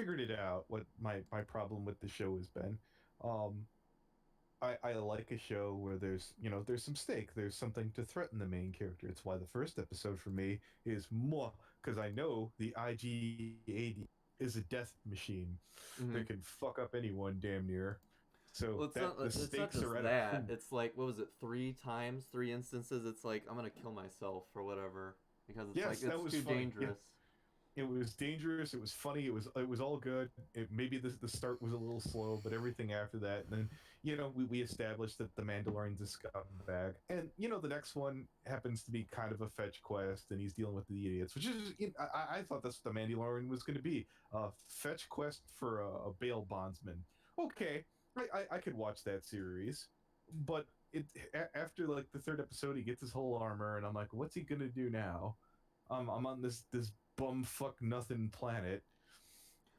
figured it out. What my problem with the show has been. Um, I like a show where there's some stake. There's something to threaten the main character. It's why the first episode for me is more because I know the IG-80 is a death machine Hmm. that can fuck up anyone damn near. Well, So that the it's not stakes are just at a that. point. It's like, what was it, three instances? It's like I'm gonna kill myself or whatever because it's like Yes, that it's was too funny. Yeah, dangerous. it was dangerous. It was funny. It was all good. Maybe the start was a little slow, but everything after that, and then we established that the Mandalorian's a scumbag, and the next one happens to be kind of a fetch quest, and he's dealing with the idiots, which is I thought that's what the Mandalorian was going to be, a fetch quest for a bail bondsman. Okay, I could watch that series, but after like the third episode, he gets his whole armor, and I'm like, what's he gonna do now? I'm on this bumfuck nothing planet,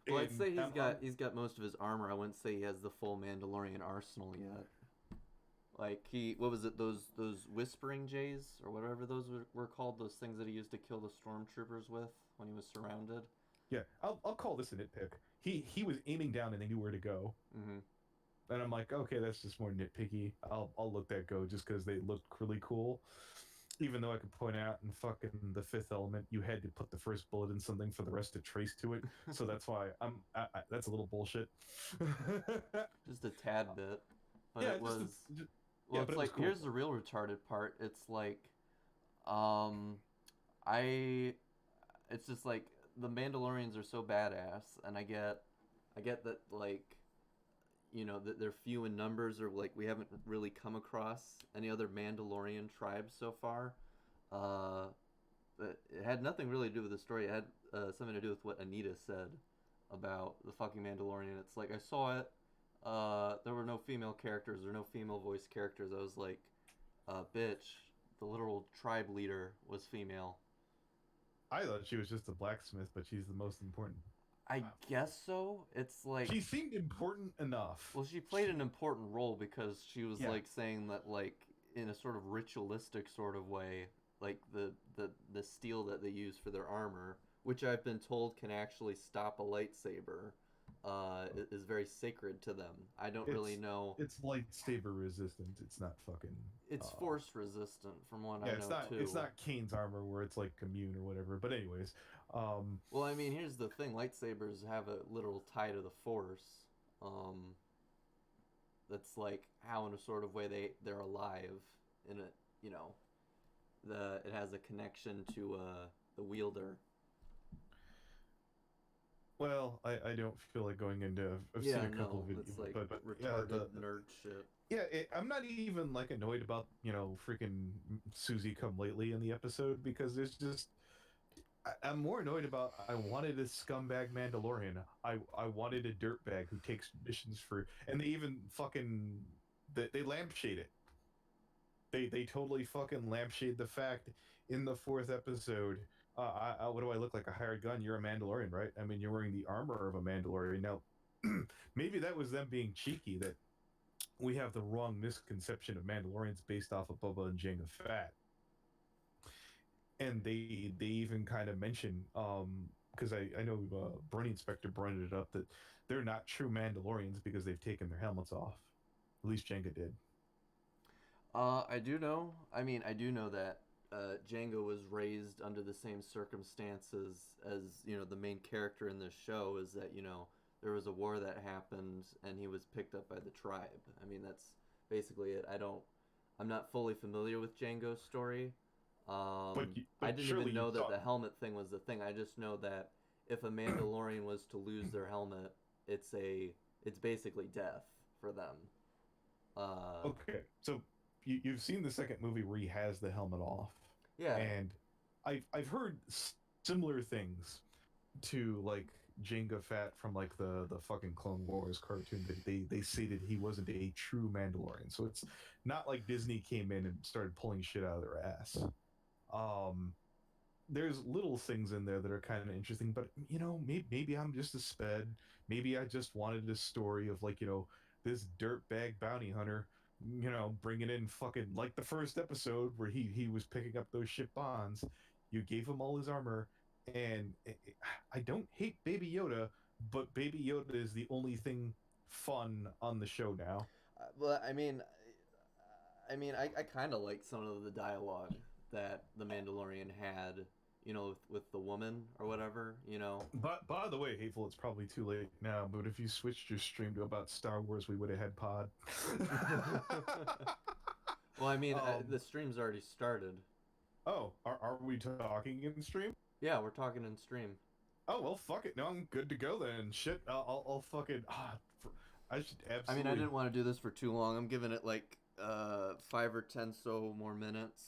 Well, I'd and say I'm he's got most of his armor. I wouldn't say he has the full Mandalorian arsenal yet. Like he, what was it? Those whispering jays or whatever those were called. Those things that he used to kill the stormtroopers with when he was surrounded. yeah, I'll call this a nitpick. He was aiming down and they knew where to go, Mm-hmm. and I'm like, okay, that's just more nitpicky. I'll let that go just because they looked really cool. Even though I could point out in fucking the Fifth Element, you had to put the first bullet in something for the rest to trace to it. So that's why that's a little bullshit. Just a tad bit, but Yeah, it was. Well, yeah, it's but it was like cool here's the though. real retarded part. It's like, um, I, it's just like the Mandalorians are so badass, and I get that like that they're few in numbers, or like we haven't really come across any other Mandalorian tribes so far. Uh, but it had nothing really to do with the story. It had something to do with what Anita said about the fucking Mandalorian. It's like I saw it. There were no female characters or no female voice characters. I was like, bitch, the literal tribe leader was female. I thought she was just a blacksmith, but she's the most important. I guess so. It's She like, seemed important enough. well, she played an She, important role because she was yeah, like saying that like in a sort of ritualistic sort of way, like the steel that they use for their armor, which I've been told can actually stop a lightsaber, is very sacred to them. I don't really it's know. it's lightsaber resistant. It's not fucking. It's force resistant, from what I Yeah, it's know not it's too. not Kane's armor where it's like immune or whatever. But anyways, Well, I mean, here's the thing: lightsabers have a literal tie to the force. Um, that's like how, in a sort of way, they're alive in a it has a connection to the wielder. well, I don't feel like going into. I've seen Yeah, a couple of no, that's videos, like but yeah, retarded nerd shit. I'm not even like annoyed about freaking Susie come lately in the episode because there's just I'm more annoyed about I wanted a scumbag Mandalorian. I wanted a dirtbag who takes missions for, and they even fucking they lampshade it. They totally fucking lampshade the fact in the fourth episode. What do I look like? A hired gun? You're a Mandalorian, right? I mean, you're wearing the armor of a Mandalorian. Now, maybe that was them being cheeky. That we have the wrong misconception of Mandalorians based off of Boba and Jango Fett, and they even kind of mention because I know Bernie Inspector brought it up that they're not true Mandalorians because they've taken their helmets off. At least Jenga did. I do know. I mean, I do know that Django was raised under the same circumstances as the main character in this show. Is that there was a war that happened and he was picked up by the tribe. I mean, that's basically it. I'm not fully familiar with Django's story. I But didn't surely even you know that saw. the helmet thing was the thing. I just know that if a Mandalorian was to lose their helmet, it's basically death for them. Uh, Okay, so you've seen the second movie where he has the helmet off, yeah. and I've heard similar things to like Jango Fett from like the fucking Clone Wars cartoon that they stated he wasn't a true Mandalorian. So it's not like Disney came in and started pulling shit out of their ass. Um, there's little things in there that are kind of interesting, but maybe I'm just a sped. Maybe I just wanted a story of like this dirtbag bounty hunter, bringing in fucking like the first episode where he was picking up those ship bonds. You gave him all his armor, and I don't hate Baby Yoda, but Baby Yoda is the only thing fun on the show now. But I kind of like some of the dialogue that the Mandalorian had, with the woman or whatever, But by the way, Hateful, it's probably too late now. But if you switched your stream to about Star Wars, we would have had Pod. Well, um. the stream's already started. Oh, are we talking in stream? Yeah, we're talking in stream. Oh well, fuck it. No, I'm good to go then. Shit, I'll fucking I should I absolutely. didn't want to do this for too long. I'm giving it like 5 or 10 so more minutes.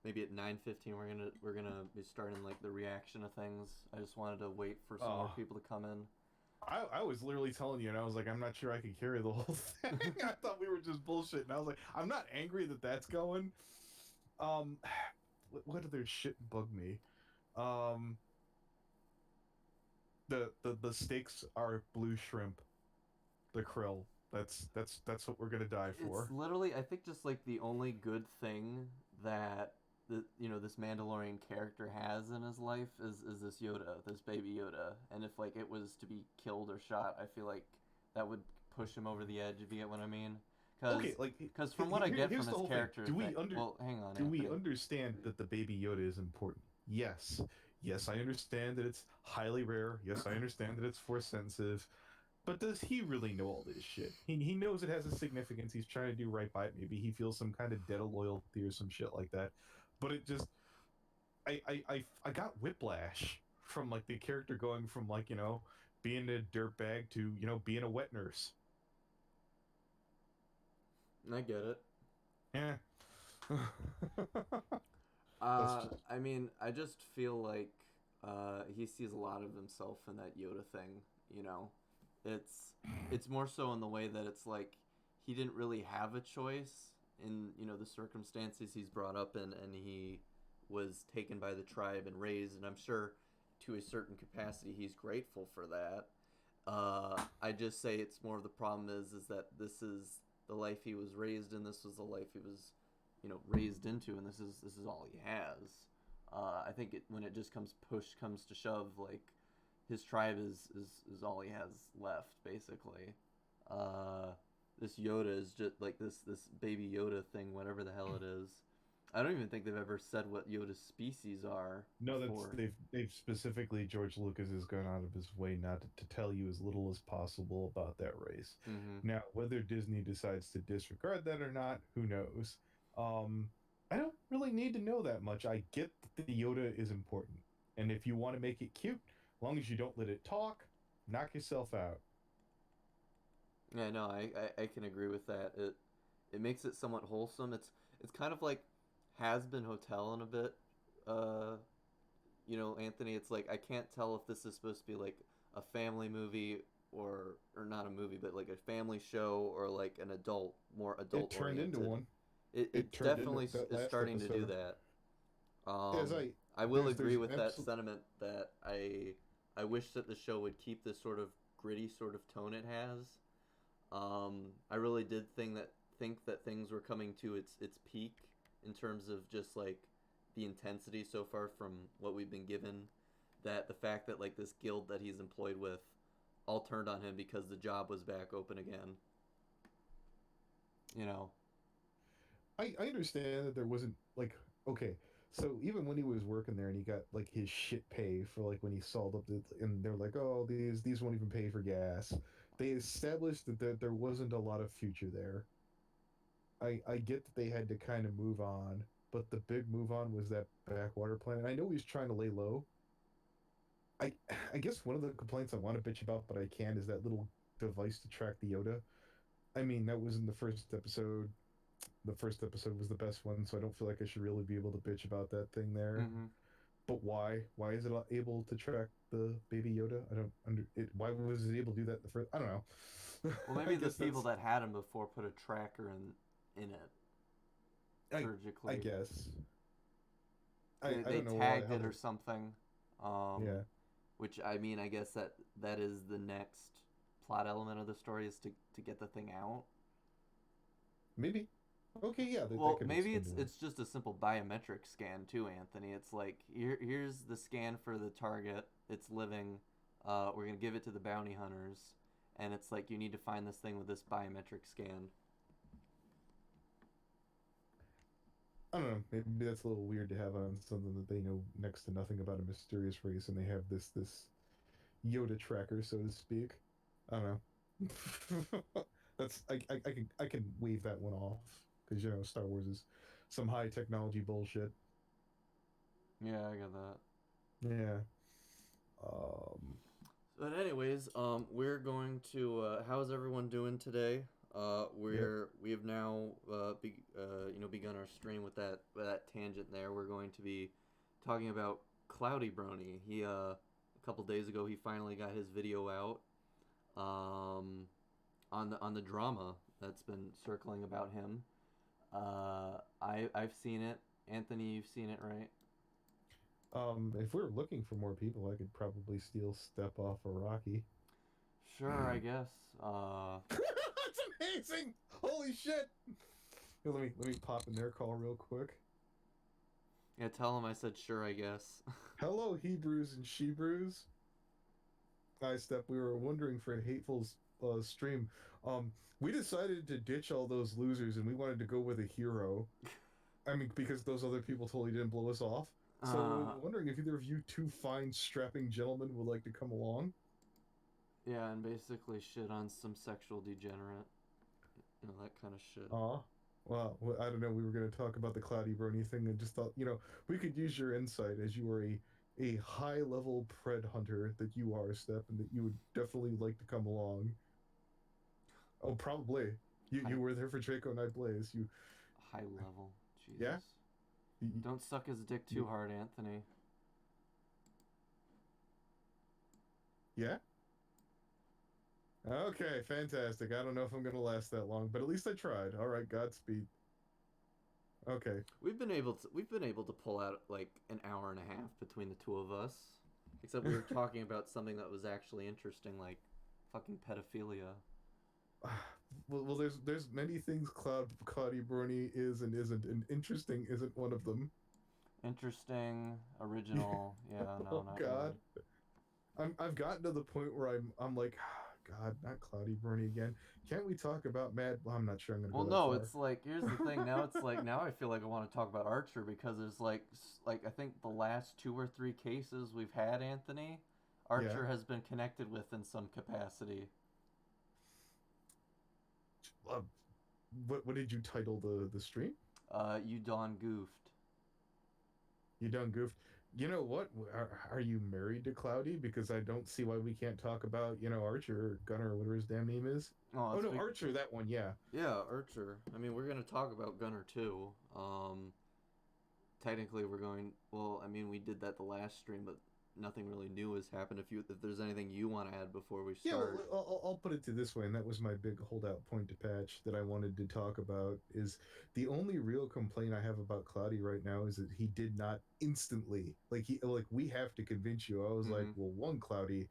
Maybe at 9:15 we're gonna be starting like the reaction of things. I just wanted to wait for some more people to come in. I was literally telling you, and I was like, I'm not sure I can carry the whole thing. I thought we were just bullshit, and I was like, I'm not angry that that's going. Um, what other shit bug me? Um, the steaks are blue shrimp, the krill. That's what we're gonna die It's for. literally, I think, just like the only good thing that this Mandalorian character has in his life is this Yoda, this baby Yoda. And if like it was to be killed or shot, I feel like that would push him over the edge. If you get what I mean? Because Okay, like because from what I get here's from the his whole thing. character, well, hang on, Do we Anthony. understand that the baby Yoda is important? Yes. Yes, I understand that it's highly rare. Yes, I understand that it's force sensitive. But does he really know all this shit? He knows it has a significance. He's trying to do right by it. Maybe he feels some kind of debt of loyalty or some shit like that. But it just I got whiplash from like the character going from like, being a dirtbag to, being a wet nurse. I get it. Yeah. That's just I just feel like he sees a lot of himself in that Yoda thing. You know, it's it's more so in the way that it's like he didn't really have a choice in the circumstances he's brought up in, and he was taken by the tribe and raised, and I'm sure to a certain capacity he's grateful for that. I just say it's more of the problem is that this is the life he was raised in. This was the life he was raised into, and this is all he has. I think when it just comes to shove, like his tribe is all he has left, basically. Uh, this Yoda is just like this baby Yoda thing, whatever the hell it is. I don't even think they've ever said what Yoda's species are no, that's before. they've specifically George Lucas has gone out of his way not to tell you as little as possible about that race. Mm-hmm. Now, whether Disney decides to disregard that or not, who knows? Um, I don't really need to know that much. I get that the Yoda is important, and if you want to make it cute, as long as you don't let it talk, knock yourself out. Yeah, no, I can agree with that. It makes it somewhat wholesome. It's kind of like Has Been Hotel in a bit. Uh, Anthony, it's like I can't tell if this is supposed to be like a family movie or not a movie, but like a family show or like more It adult turned into oriented. one. It It turned into definitely that is last starting to do episode. that. As Um, I I will agree there's with that absolute. sentiment that I wish that the show would keep this sort of gritty sort of tone it has. I really did think that things were coming to its peak in terms of just like the intensity so far from what we've been given. That the fact that like this guild that he's employed with all turned on him because the job was back open again. You know. I understand that there wasn't like okay, so even when he was working there and he got like his shit pay for like when he sold up and they're like, oh, these won't even pay for gas. They established that there wasn't a lot of future there. I get that they had to kind of move on, but the big move on was that backwater planet. I know he's trying to lay low. I I guess one of the complaints I want to bitch about, but I can't, is that little device to track the Yoda. I mean, that was in the first episode. The first episode was the best one, so I don't feel like I should really be able to bitch about that thing there. Mm-hmm. But why? Why is it able to track the baby Yoda? I don't under it. Why was it able to do that in the first? I don't know. Well, I maybe the guess people that's. that had him before put a tracker in it I I surgically. guess. I They don't know why tagged how it the. or something. Um, Yeah, which I guess that is the next plot element of the story is to get the thing out. maybe. Okay, yeah, that Well, could maybe explain it's more. it's just a simple biometric scan too, Anthony. It's like here's the scan for the target. It's living. We're gonna give it to the bounty hunters, and it's like you need to find this thing with this biometric scan. I don't know. Maybe that's a little weird to have on something that they know next to nothing about a mysterious race, and they have this Yoda tracker, so to speak. I don't know. That's I can wave that one off because Star Wars is some high technology bullshit. Yeah, I got that. Yeah. Um. But anyways, we're going to. How's everyone doing today? Yep. We have now begun our stream with that tangent there. We're going to be talking about Cloudy Brony. A couple days ago he finally got his video out on the drama that's been circling about him. I've seen it. Anthony, you've seen it, right? If we were looking for more people, I could probably steal Step off of Rocky. Sure, I guess. That's amazing! Holy shit! Here, let me pop in their call real quick. Yeah, tell him I said sure, I guess. Hello, Hebrews and Shebrews. Hi, Step. We were wondering for a hateful stream. Um, we decided to ditch all those losers and we wanted to go with a hero. I mean, because those other people totally didn't blow us off. So Uh, wondering if either of you two fine, strapping gentlemen would like to come along. yeah, and basically shit on some sexual degenerate. That kind of shit. Well, I don't know. We were going to talk about the Cloudy Brony thing and just thought, we could use your insight as you are a high-level pred hunter that you are, Step, and that you would definitely like to come along. Oh, probably. You were there for Draco Night Blaze. High level. Jesus. Yeah? Don't suck his dick too hard, Anthony. Yeah? Okay, fantastic. I don't know if I'm going to last that long, but at least I tried. All right, Godspeed. Okay. We've been able to pull out like an hour and a half between the two of us. Except we were talking about something that was actually interesting, like fucking pedophilia. Well, there's many things Cloudy Brony is and isn't, and interesting isn't one of them. Interesting, original. Yeah, no, Oh not God, really. I've gotten to the point where I'm like, God, not Cloudy Brony again. Can't we talk about Mad? Well, I'm not sure I'm gonna Well, go that no, far. it's like here's the thing. Now it's like now I feel like I want to talk about Archer because there's like I think the last 2 or 3 cases we've had, Anthony, Yeah. Archer has been connected with in some capacity. Uh, what did you title the stream? You Dawn Goofed. You done goofed. You know what? Are you married to Cloudy? Because I don't see why we can't talk about Archer or Gunner or whatever his damn name is. Oh, Oh it's no, big. Archer, that one. Yeah. Yeah, Archer. I mean, we're gonna talk about Gunner too. Technically, we're going. Well, I mean, we did that the last stream, but nothing really new has happened. If there's anything you want to add before we Yeah, start. well, I'll put it to this way, and that was my big holdout point to patch that I wanted to talk about. Is the only real complaint I have about Cloudy right now is that he did not instantly like we have to convince you. I was like, Mm-hmm. well, one Cloudy,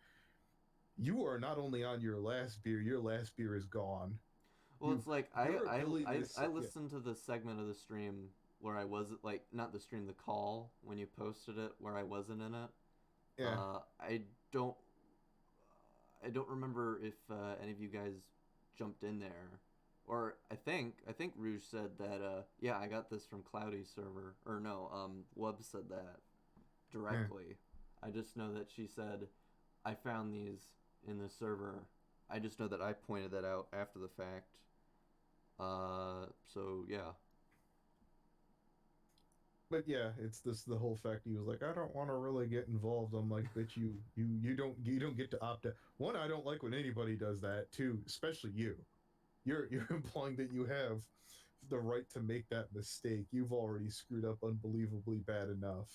you are not only on your last beer is gone. Well, You it's like your ability to I yeah, listened to the segment of the stream where I was like not the stream, the call when you posted it where I wasn't in it. yeah. Uh, I don't I don't remember if any of you guys jumped in there, or I think Rouge said that. Yeah, I got this from Cloudy's server, or no, Wub said that Yeah. directly. I just know that she said I found these in the server. I just know that I pointed that out after the fact. So yeah. But yeah, it's the whole fact he was like, I don't want to really get involved. I'm like, but you don't get to opt out. One, I don't like when anybody does that. Two, especially you. You're implying that you have the right to make that mistake. You've already screwed up unbelievably bad enough.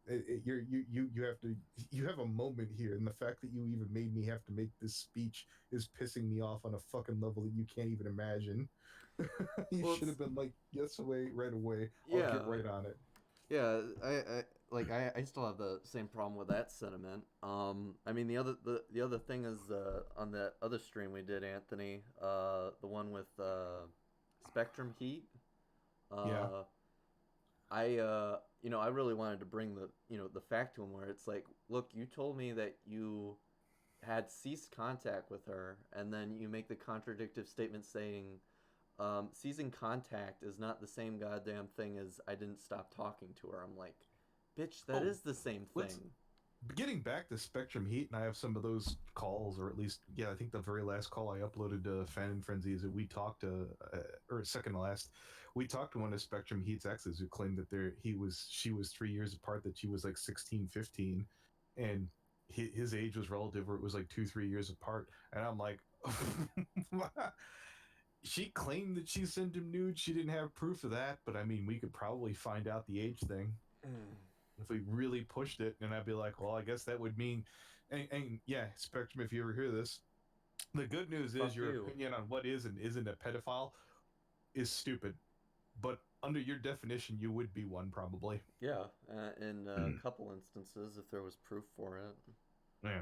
You have to you have a moment here, and the fact that you even made me have to make this speech is pissing me off on a fucking level that you can't even imagine. You Well, should it's have been like, yes, away, right away. I'll yeah, get right on it. yeah. I still have the same problem with that sentiment. I mean the other thing is on that other stream we did, Anthony, the one with Spectrum Heat. Yeah. Uh, I really wanted to bring the fact to him where it's like, look, you told me that you had ceased contact with her, and then you make the contradictive statement saying, ceasing contact is not the same goddamn thing as I didn't stop talking to her. I'm like, bitch, that Oh, is the same let's thing. getting back to Spectrum Heat, and I have some of those calls, or at least, yeah, I think the very last call I uploaded to Fan and Frenzy is that we talked to, or second to last, we talked to one of Spectrum Heat's exes who claimed that she was 3 years apart, that she was like 16, 15, and his age was relative, where it was like 2, 3 years apart, and I'm like, she claimed that she sent him nudes. She didn't have proof of that, but I mean, we could probably find out the age thing if we really pushed it. And I'd be like, well, I guess that would mean, and yeah, Spectrum, if you ever hear this, the good news is Fuck your you. opinion on what is and isn't a pedophile is stupid. But under your definition, you would be one probably. Yeah, in a couple instances, if there was proof for it. Yeah.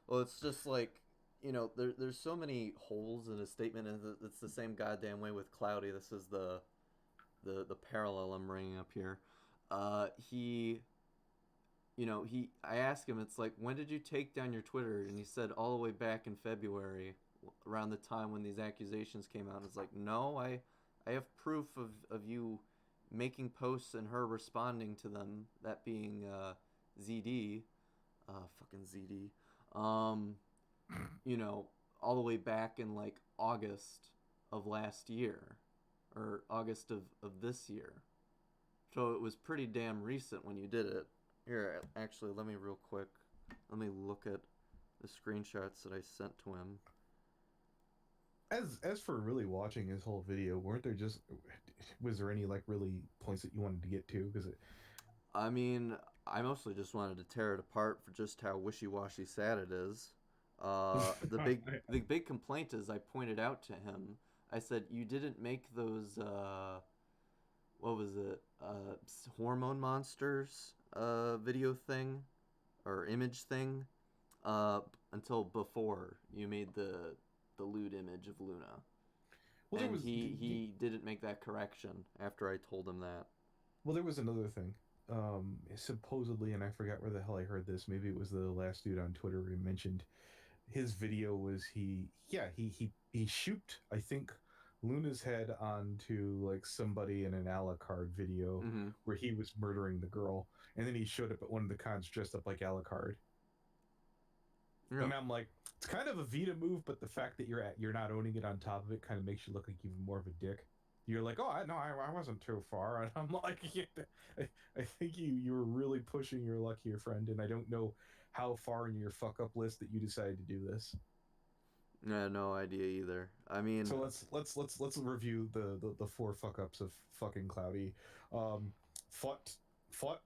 Well, it's just like, there's so many holes in a statement, and it's the same goddamn way with Cloudy. This is the parallel I'm bringing up here. He, I asked him, it's like, when did you take down your Twitter? And he said all the way back in February, around the time when these accusations came out. It's like, no, I have proof of you making posts and her responding to them. That being ZD, fucking ZD. Um, all the way back in like August of last year, or August of this year. So it was pretty damn recent when you did it. Here, actually, let me real quick. Let me look at the screenshots that I sent to him. As for really watching his whole video, weren't there just was there any like really points that you wanted to get to? Because it, I mean, I mostly just wanted to tear it apart for just how wishy-washy sad it is. The big complaint is I pointed out to him. I said you didn't make those what was it, hormone monsters video thing or image thing uh, until before you made the lewd image of Luna, well, there and was he didn't make that correction after I told him that. well, there was another thing. Supposedly, and I forgot where the hell I heard this. Maybe it was the last dude on Twitter who mentioned his video was yeah, he shoot, I think, Luna's head onto like somebody in an Alucard video Mm-hmm. where he was murdering the girl, and then he showed up at one of the cons dressed up like Alucard. Yeah. And I'm like, it's kind of a Vita move, but the fact that you're not owning it on top of it kind of makes you look like even more of a dick. You're like, oh, I wasn't too far, and I'm like, yeah, I, I think you were really pushing your luck here, friend, and I don't know how far in your fuck up list that you decided to do this. I had no idea either. I mean, So let's review the four fuck ups of fucking Cloudy. Um, fought fought.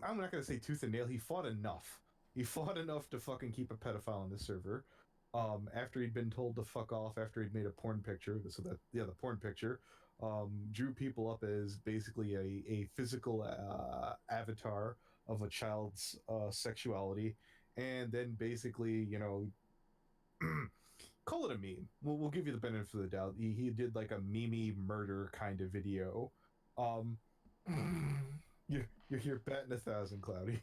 I'm not gonna say tooth and nail. He fought enough. He fought enough to fucking keep a pedophile on the server. After he'd been told to fuck off, after he'd made a porn picture, so that yeah, the porn picture, drew people up as basically a physical avatar of a child's sexuality, and then basically call it a meme. We'll give you the benefit of the doubt. He did like a meme murder kind of video. Um, you're batting 1,000, Cloudy.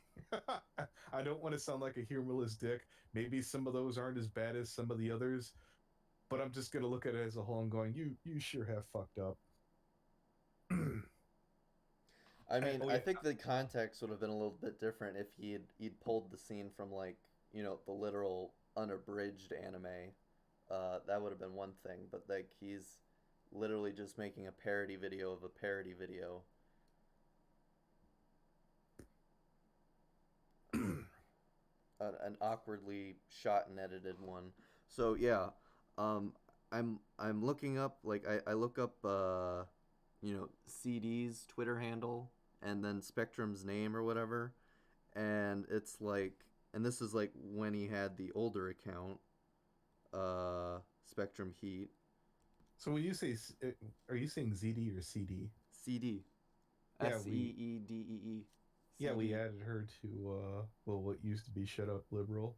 I don't want to sound like a humorless dick. Maybe some of those aren't as bad as some of the others, but I'm just gonna look at it as a whole and going, you sure have fucked up. I mean, Oh I yeah, think the context would have been a little bit different if he'd pulled the scene from like the literal unabridged anime. That would have been one thing, but like he's literally just making a parody video of a parody video, an awkwardly shot and edited one. So yeah, um, I'm looking up like I look up CD's Twitter handle and then Spectrum's name or whatever, and it's like, and this is like when he had the older account, Spectrum Heat. so when you say, are you saying ZD or CD? CD, Yeah, Seedeee, yeah, we CD. added her to well, what used to be Shut Up Liberal.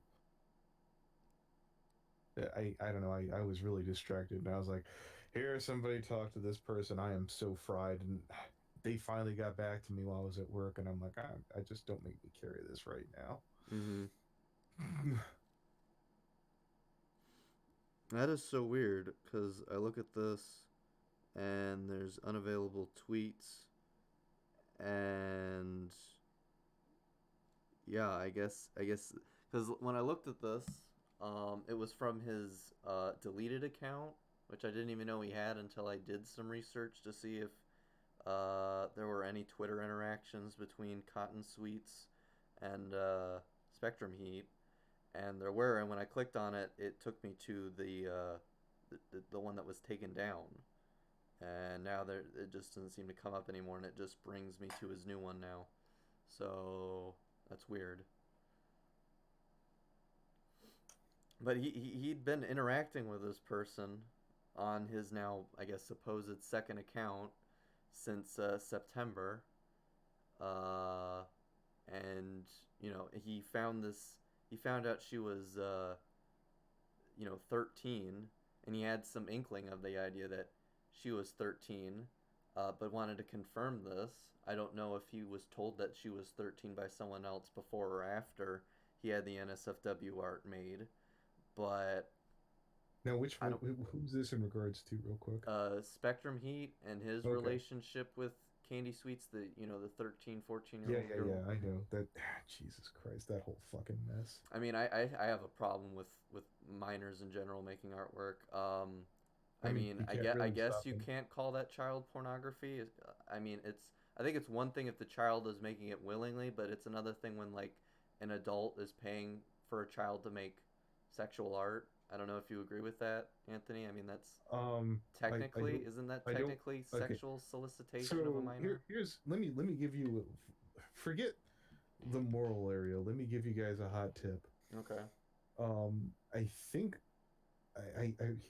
I don't know. I was really distracted, and I was like, "Here, somebody talk to this person." I am so fried, and they finally got back to me while I was at work, and I'm like, I just don't make me carry this right now. Mm-hmm. That is so weird because I look at this and there's unavailable tweets and yeah, I guess because when I looked at this, it was from his deleted account, which I didn't even know he had until I did some research to see if there were any Twitter interactions between Cotton Sweets and Spectrum Heat, and there were. And when I clicked on it, it took me to the one that was taken down, and now there it just doesn't seem to come up anymore, and it just brings me to his new one now. So that's weird. But he'd been interacting with this person on his now, I guess, supposed second account since September, uh, and he found this. He found out she was 13, and he had some inkling of the idea that she was 13, but wanted to confirm this. I don't know if he was told that she was 13 by someone else before or after he had the NSFW art made, but Now, which I one? don't. Who's this in regards to, real quick? Spectrum Heat and his Okay. relationship with Candy Sweets, the 13, 14 year Yeah, old yeah, girl. yeah. I know that. Jesus Christ, that whole fucking mess. I mean, I have a problem with minors in general making artwork. I I mean, mean, you I can't get I really guess stop you them. can't call that child pornography. I mean, I think it's one thing if the child is making it willingly, but it's another thing when like an adult is paying for a child to make sexual art. I don't know if you agree with that, Anthony. I mean, that's I technically, don't, isn't that I don't. technically Okay, sexual solicitation of a so minor? here's let me give you. Forget the moral area. Let me give you guys a hot tip. Okay. I think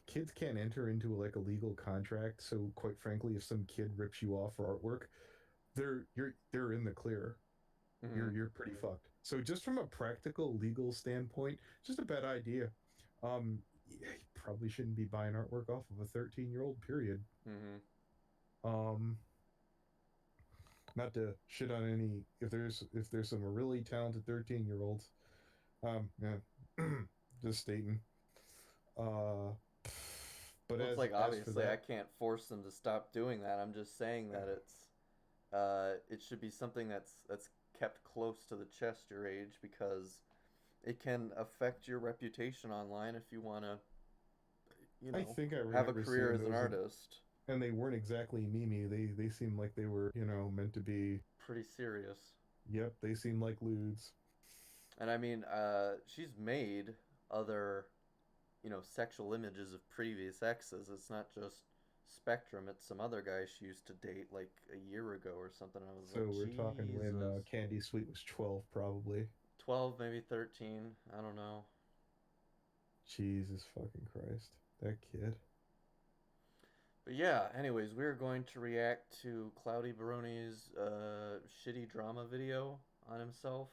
kids can't enter into like a legal contract. So quite frankly, if some kid rips you off for artwork, they're in the clear. Hmm. You're pretty fucked. So just from a practical legal standpoint, just a bad idea. You probably shouldn't be buying artwork off of a 13-year-old. Period. Hmm. Um, Not to shit on any if there's some really talented 13-year-olds. Yeah, just stating. Uh, but Well, it's as like as for obviously I that, can't force them to stop doing that. I'm just saying that it should be something that's kept close to the chest your age because it can affect your reputation online if you want to, you I know, think I have a remember career seeing as an those, artist. and they weren't exactly memey. They seemed like they were meant to be. Pretty serious. Yep, they seemed like lewds. And I mean, she's made other, sexual images of previous exes. It's not just Spectrum, it's some other guy she used to date like a year ago or something. I was So like, we're talking when Jesus. Candy Sweet was 12, probably. 12, maybe 13. I don't know. Jesus fucking Christ, that kid. But yeah, anyways, we're going to react to Cloudy Baroni's shitty drama video on himself.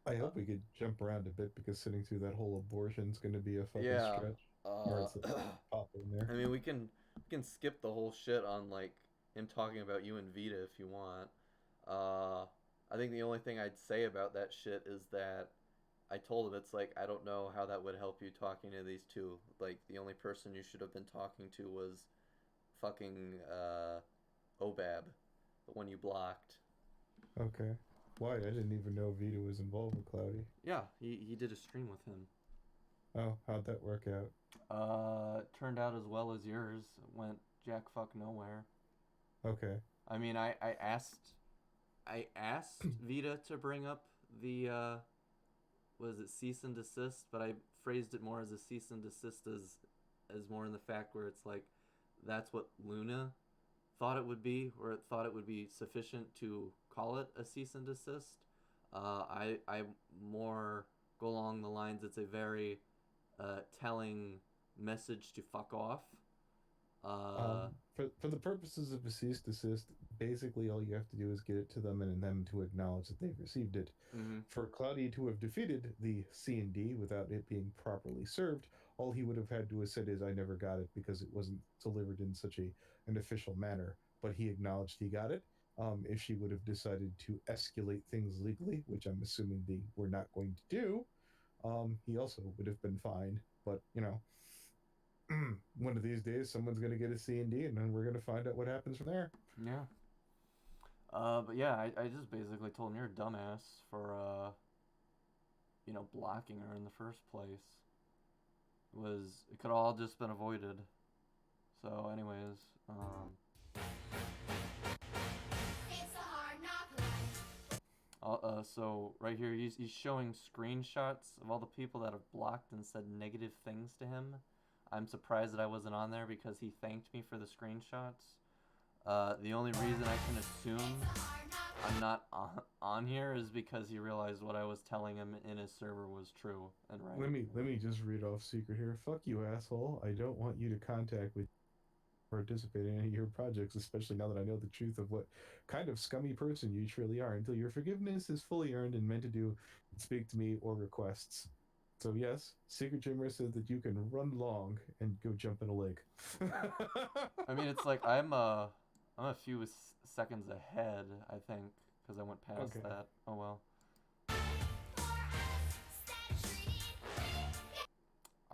I Uh, hope we could jump around a bit because sitting through that whole abortion's going to be a fucking yeah. stretch. Or Uh, it's a pop in there. I mean, we can skip the whole shit on like him talking about you and Vita if you want. Uh, I think the only thing I'd say about that shit is that I told him it's like I don't know how that would help you talking to these two. Like the only person you should have been talking to was fucking Obab, the one you blocked. Okay. Why? I didn't even know Vita was involved with Cloudy. Yeah, he did a stream with him. Oh, how'd that work out? Turned out as well as yours. Went jack fuck nowhere. Okay. I mean, I asked Vita to bring up the was it cease and desist, but I phrased it more as a cease and desist as more in the fact where it's like that's what Luna thought it would be, or it thought it would be sufficient to call it a cease and desist. I more go along the lines. It's a very telling message to fuck off. Uh, For the purposes of a cease desist, basically all you have to do is get it to them and them to acknowledge that they've received it. mm-hmm, For Cloudy to have defeated the C&D without it being properly served, all he would have had to have said is, "I never got it because it wasn't delivered in such an official manner." But he acknowledged he got it. If she would have decided to escalate things legally, which I'm assuming they were not going to do, he also would have been fine. But one of these days, someone's gonna get a C&D, and then we're gonna find out what happens from there. Yeah. But yeah, I just basically told him you're a dumbass for blocking her in the first place. It could all just been avoided. So, anyways, so right here he's showing screenshots of all the people that have blocked and said negative things to him. I'm surprised that I wasn't on there because he thanked me for the screenshots. The only reason I can assume I'm not on here is because he realized what I was telling him in his server was true and right. Let me just read off secret here. Fuck you, asshole. I don't want you to contact with participate in any of your projects, especially now that I know the truth of what kind of scummy person you truly are, until your forgiveness is fully earned and meant to do speak to me or requests. So yes, Secret Jimmer says that you can run long and go jump in a lake. I mean, it's like I'm a few seconds ahead, I think, because I went past Okay. that. Oh well.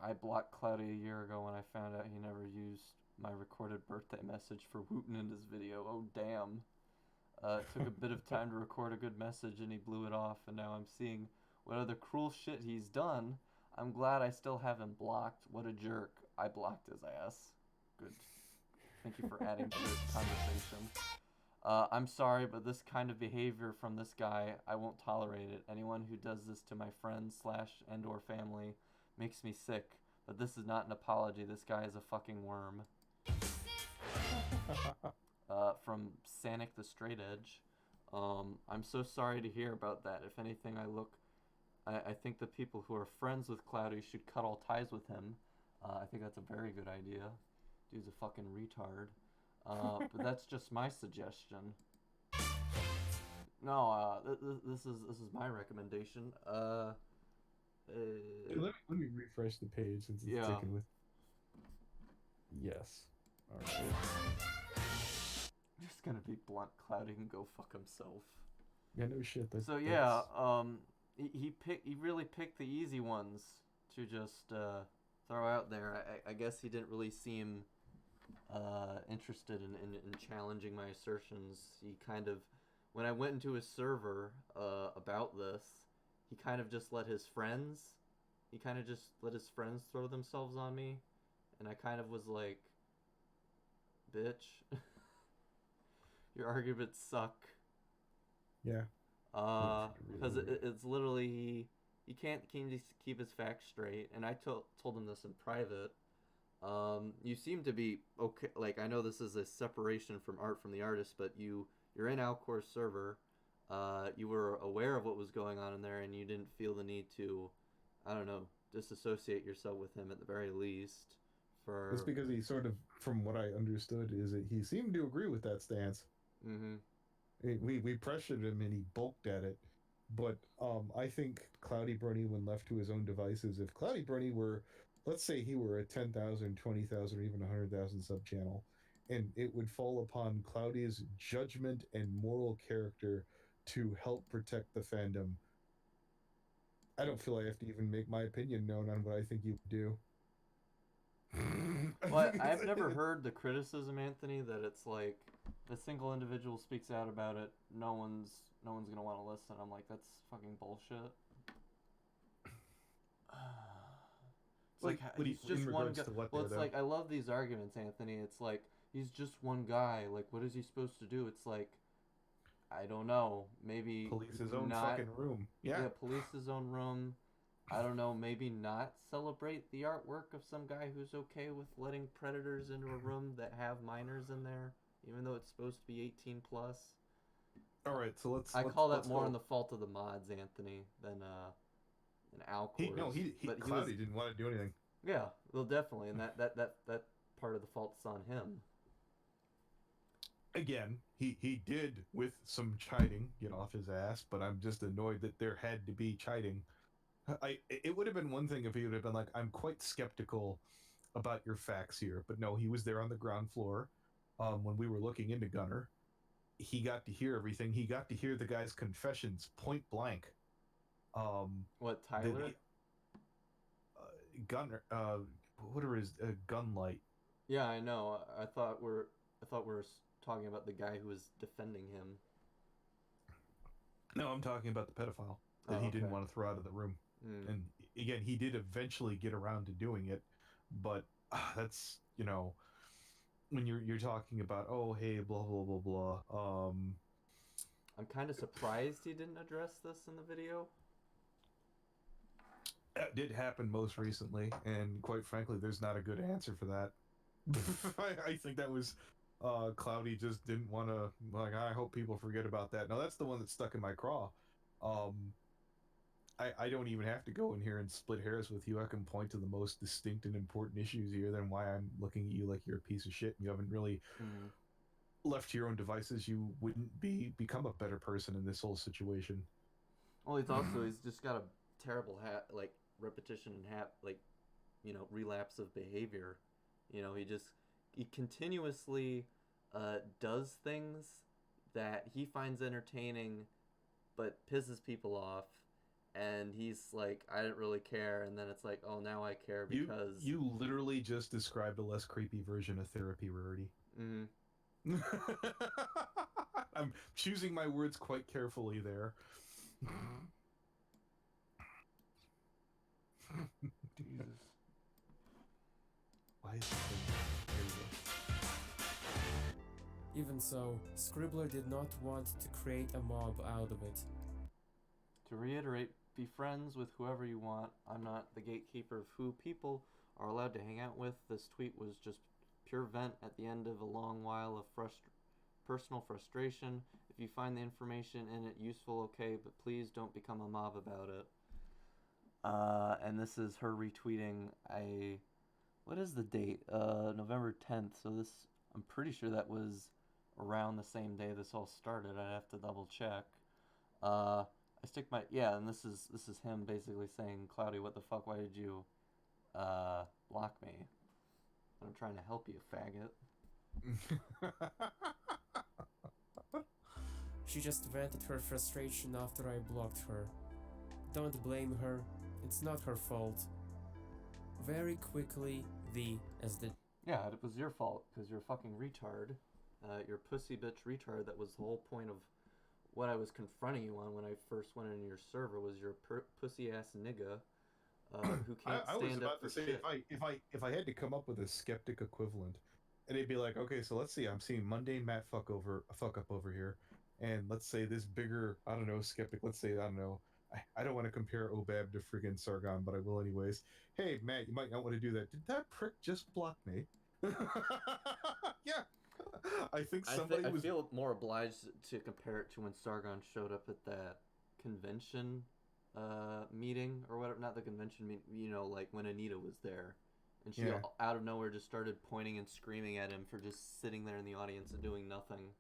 I blocked Cloudy a year ago when I found out he never used my recorded birthday message for Wooten in his video. Oh damn. It took a bit of time to record a good message and he blew it off, and now I'm seeing what other cruel shit he's done. I'm glad I still have him blocked. What a jerk. I blocked his ass. Good. Thank you for adding to the conversation. I'm sorry, but this kind of behavior from this guy, I won't tolerate it. Anyone who does this to my friends / and or family makes me sick. But this is not an apology. This guy is a fucking worm. From Sanic the Straight Edge. I'm so sorry to hear about that. If anything, I think the people who are friends with Cloudy should cut all ties with him. I think that's a very good idea. Dude's a fucking retard. But that's just my suggestion. No, this is my recommendation. Let me refresh the page since it's Yeah. ticking with. Yes. All right. Just gonna be blunt. Cloudy can go fuck himself. Yeah, no shit. So yeah, he really picked the easy ones to just throw out there. I guess he didn't really seem interested in challenging my assertions. He kind of, when I went into his server about this, he kind of just let his friends, throw themselves on me, and I kind of was like, bitch, your arguments suck. Yeah. Because it's literally he can't keep his facts straight, and I told him this in private. You seem to be okay. Like, I know this is a separation from art from the artist, but you're in Alcor's server. You were aware of what was going on in there, and you didn't feel the need to, I don't know, disassociate yourself with him at the very least. It's because he sort of, from what I understood, is that he seemed to agree with that stance. Mm-hmm. We pressured him and he bulked at it. But I think Cloudy Brony, when left to his own devices, if Cloudy Brony were, let's say he were a 10,000, 20,000, or even 100,000 sub channel, and it would fall upon Cloudy's judgment and moral character to help protect the fandom. I don't feel I have to even make my opinion known on what I think you would do. Well, I've never heard the criticism, Anthony, that it's like a single individual speaks out about it, no one's gonna want to listen. I'm like, that's fucking bullshit. It's like he's just one guy. Well, it's like, I love these arguments, Anthony. It's like, he's just one guy. Like, what is he supposed to do? It's like, I don't know. Maybe police his own fucking room. Yeah, police his own room. I don't know, maybe not celebrate the artwork of some guy who's okay with letting predators into a room that have minors in there, even though it's supposed to be 18 plus. All right, so let's. I call that more on the fault of the mods, Anthony, than Alcor's. Cloudy didn't want to do anything. Yeah, well, definitely, and that part of the fault's on him. Again, he did with some chiding get off his ass, but I'm just annoyed that there had to be chiding. It would have been one thing if he would have been like, I'm quite skeptical about your facts here, but no, he was there on the ground floor when we were looking into Gunner. He got to hear everything. He got to hear the guy's confessions point blank. What, Tyler? Gunner, what are his gun light? Yeah, I know. I thought we were talking about the guy who was defending him. No, I'm talking about the pedophile that Oh, he didn't okay. want to throw out of the room. Hmm. And again, he did eventually get around to doing it, but that's when you're talking about, oh hey, blah blah blah blah. I'm kind of surprised he didn't address this in the video. That did happen most recently, and quite frankly, there's not a good answer for that. I think that was Cloudy just didn't want to, like, I hope people forget about that. Now that's the one that's stuck in my craw. Um, I don't even have to go in here and split hairs with you. I can point to the most distinct and important issues here, than why I'm looking at you like you're a piece of shit and you haven't really Hmm. left to your own devices. You wouldn't become a better person in this whole situation. Well, he's just got a terrible like repetition and like relapse of behavior. He continuously does things that he finds entertaining, but pisses people off, and he's like, I didn't really care, and then it's like, oh, now I care you because. you literally just described a less creepy version of therapy, Rarity. Mm-hmm. I'm choosing my words quite carefully there. Jesus. Why is it there you go. Even so, Scribbler did not want to create a mob out of it. To reiterate, be friends with whoever you want. I'm not the gatekeeper of who people are allowed to hang out with. This tweet was just pure vent at the end of a long while of personal frustration. If you find the information in it useful, okay, but please don't become a mob about it. And this is her retweeting a. What is the date? November 10th. So I'm pretty sure that was around the same day this all started. I'd have to double check. I stick my and this is him basically saying, Cloudy, what the fuck? Why did you block me? I'm trying to help you, faggot. She just vented her frustration after I blocked her. Don't blame her, it's not her fault. Very quickly, as the Yeah, it was your fault because you're a fucking retard. You're a pussy bitch retard. That was the whole point of what I was confronting you on when I first went into your server. Was your pussy ass nigga who can't I was stand up about for to say, shit. if I had to come up with a skeptic equivalent, and it'd be like, okay, so let's see, I'm seeing mundane Matt fuck up over here, and let's say this bigger, I don't know, skeptic. Let's say, I don't know. I don't want to compare Obab to friggin' Sargon, but I will anyways. Hey, Matt, you might not want to do that. Did that prick just block me? Yeah, I think somebody I was. feel more obliged to compare it to when Sargon showed up at that convention meeting or whatever. Not the convention meeting, like when Anita was there. And she Yeah. out of nowhere just started pointing and screaming at him for just sitting there in the audience and doing nothing.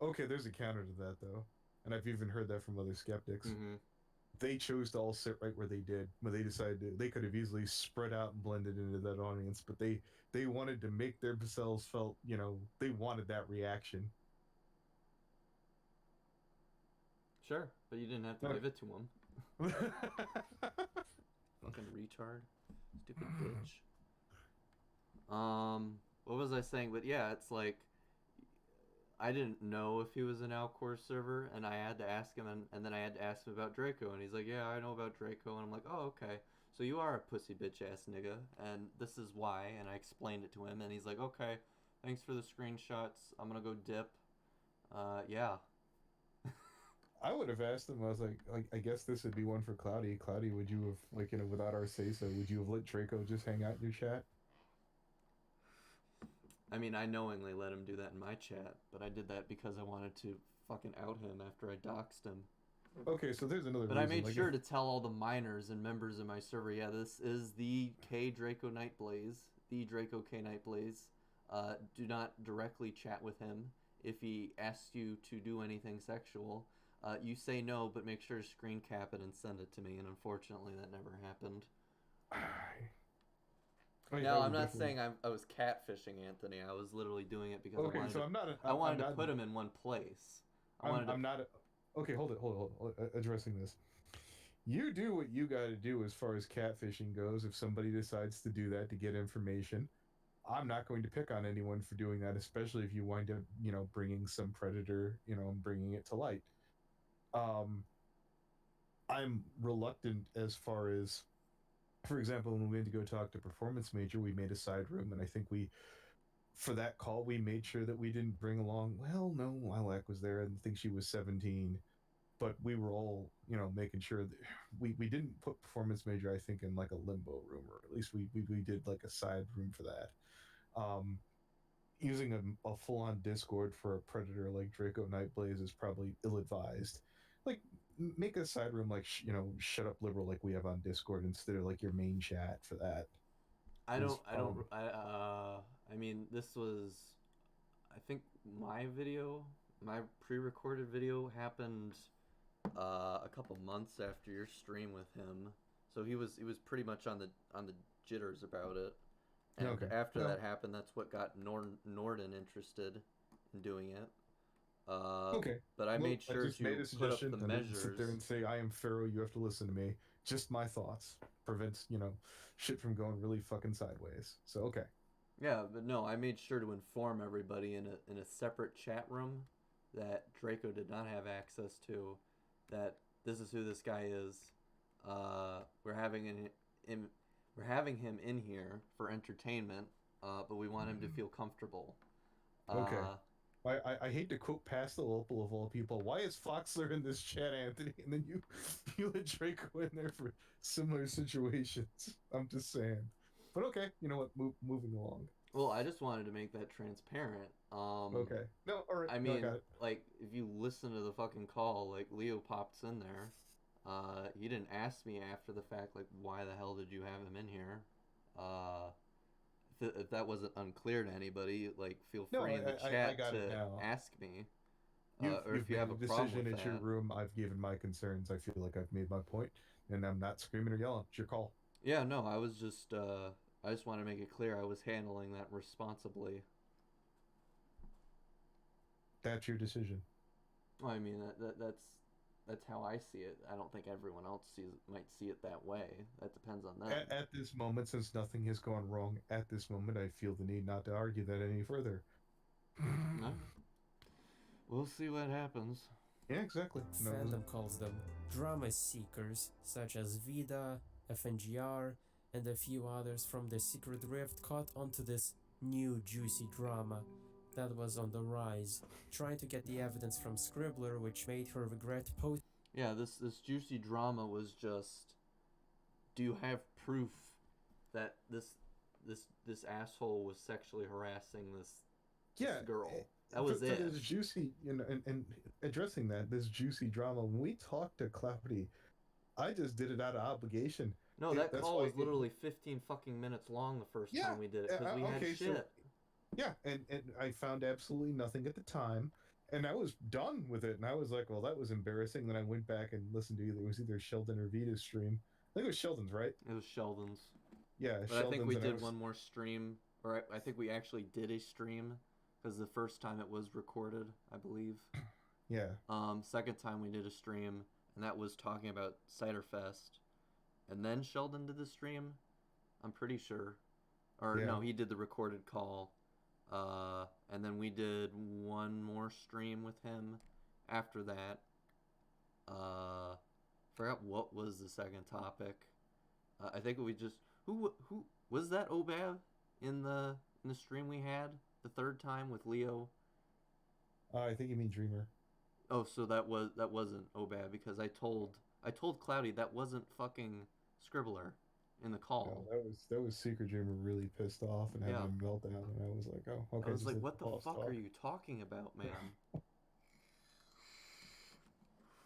Okay, there's a counter to that though, and I've even heard that from other skeptics. Mm-hmm. They chose to all sit right where they did when they decided they could have easily spread out and blended into that audience, but they wanted to make themselves felt, they wanted that reaction. Sure, but you didn't have to Okay. give it to him. Fucking retard. Stupid bitch. What was I saying? But yeah, it's like I didn't know if he was an Alcor server, and I had to ask him, and then I had to ask him about Draco, and he's like, yeah, I know about Draco, and I'm like, oh, okay. So you are a pussy bitch ass nigga, and this is why, and I explained it to him, and he's like, okay, thanks for the screenshots. I'm gonna go dip. Yeah. I would have asked him. I was like, I guess this would be one for Cloudy. Cloudy, would you have, like, without our say so, would you have let Draco just hang out in your chat? I mean, I knowingly let him do that in my chat, but I did that because I wanted to fucking out him after I doxed him. Okay, so there's another But reason. I made like sure if, to tell all the minors and members of my server, yeah, this is the K Draco Nightblaze, the Draco K Nightblaze. Do not directly chat with him. If he asks you to do anything sexual, you say no, but make sure to screen cap it and send it to me. And unfortunately, that never happened. Now, I'm not saying I was catfishing Anthony. I was literally doing it because Okay, so I wanted to not. put him in one place. I wanted I'm not. Okay, hold it. Addressing this. You do what you got to do as far as catfishing goes. If somebody decides to do that to get information, I'm not going to pick on anyone for doing that, especially if you wind up, bringing some predator, and bringing it to light. Um, I'm reluctant as far as, for example, when we went to go talk to Performance Major, we made a side room, and I think for that call, we made sure that we didn't bring along, well, no, Lilac was there, and I think she was 17, but we were all, making sure that we didn't put Performance Major, I think, in like a limbo room, or at least we did like a side room for that. Um, Using a full on Discord for a predator like Draco Nightblaze is probably ill advised. Like, make a side room like, Shut Up Liberal like we have on Discord instead of like your main chat for that. I Is don't. I don't. I mean, this was. I think my video, my pre-recorded video, happened a couple months after your stream with him. So he was pretty much on the jitters about it. And Okay. after Well, that happened, that's what got Norden interested in doing it. okay. But I Well, made I sure just to made a put up suggestion. the I didn't sit there measures. and say, I am Pharaoh, you have to listen to me. Just my thoughts. Prevents, shit from going really fucking sideways. So, okay. Yeah, but no, I made sure to inform everybody in a separate chat room that Draco did not have access to. That this is who this guy is. We're having we're having him in here for entertainment, but we want him to feel comfortable. Okay. Uh, I hate to quote Past the Opal of all people. Why is Foxler in this chat, Anthony? And then you let Draco in there for similar situations. I'm just saying. But okay, you know what? Moving along. well, I just wanted to make that transparent. Okay. No, all right. I No, I mean, got it. like, if you listen to the fucking call, like, Leo pops in there. He didn't ask me after the fact, like, why the hell did you have him in here? Uh, if that wasn't unclear to anybody, like, feel No, free in the I chat got it to now. ask me. Or You've if you made have a a problem decision. with It's your that. room. I've given my concerns. I feel like I've made my point, and I'm not screaming or yelling. It's your call. Yeah, no, I just want to make it clear I was handling that responsibly. That's your decision. Well, I mean, that's how I see it. I don't think everyone else might see it that way. That depends on them. At this moment, since nothing has gone wrong at this moment, I feel the need not to argue that any further. No, we'll see what happens. Yeah, exactly. No, Fandom calls them drama seekers, such as Vida, FNGR, and a few others from the Secret Rift caught onto this new juicy drama that was on the rise, trying to get the evidence from Scribbler, which made her regret posting. Yeah, this juicy drama was just. Do you have proof that this asshole was sexually harassing this girl? That was for it. this juicy, and addressing this juicy drama. When we talked to Cloudy, I just did it out of obligation. No, that That's call why was literally 15 fucking minutes long the first yeah. time we did it because we had Okay, shit. so yeah, and I found absolutely nothing at the time, and I was done with it, and I was like, well, that was embarrassing. Then I went back and listened to either Sheldon or Vita's stream. I think it was Sheldon's, right? It was Sheldon's. Yeah, But Sheldon's. I think we and did one more stream, or I think we actually did a stream because the first time it was recorded, I believe. Yeah. Second time we did a stream, and that was talking about Cider Fest, and then Sheldon did the stream. I'm pretty sure, or Yeah. no, he did the recorded call. And then we did one more stream with him after that. Forgot what was the second topic. I think we just who was that Obab in the stream we had the third time with Leo. I think you mean Dreamer. Oh, so that wasn't Obab because I told Cloudy that wasn't fucking Scribbler in the call. No, that was Secret Dreamer really pissed off and having Yeah. a meltdown, and I was like, oh, okay. I was just like, let what the boss fuck talk. are you talking about, man?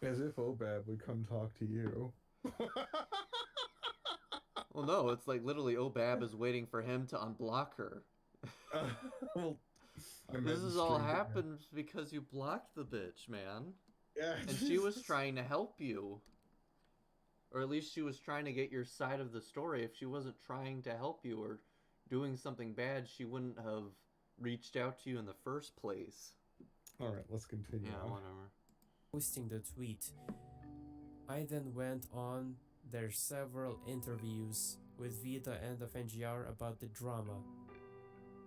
As if Obab would come talk to you. Well, no, it's like literally Obab is waiting for him to unblock her. Well, This is all happens because you blocked the bitch, man. Yeah, And she was trying to help you. Or at least she was trying to get your side of the story. If she wasn't trying to help you or doing something bad, she wouldn't have reached out to you in the first place. All right, let's continue. Yeah, whatever. Posting the tweet. I then went on their several interviews with Vita and FNGR about the drama.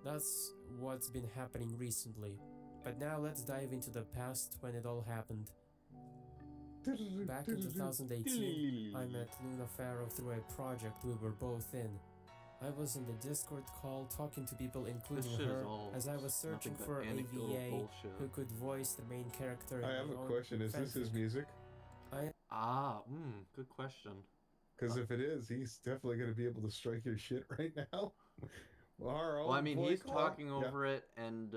That's what's been happening recently. But now let's dive into the past when it all happened. Back in 2018, I met Luna Farrow through a project we were both in. I was in the Discord call talking to people including shit is her all as I was searching nothing but for a anecdotal VA bullshit. who could voice the main character in I have my a own question. Is this his fanfic. music? Good question. Because if it is, he's definitely going to be able to strike your shit right now. Our Well, I own mean, boy he's Claw. talking over it, and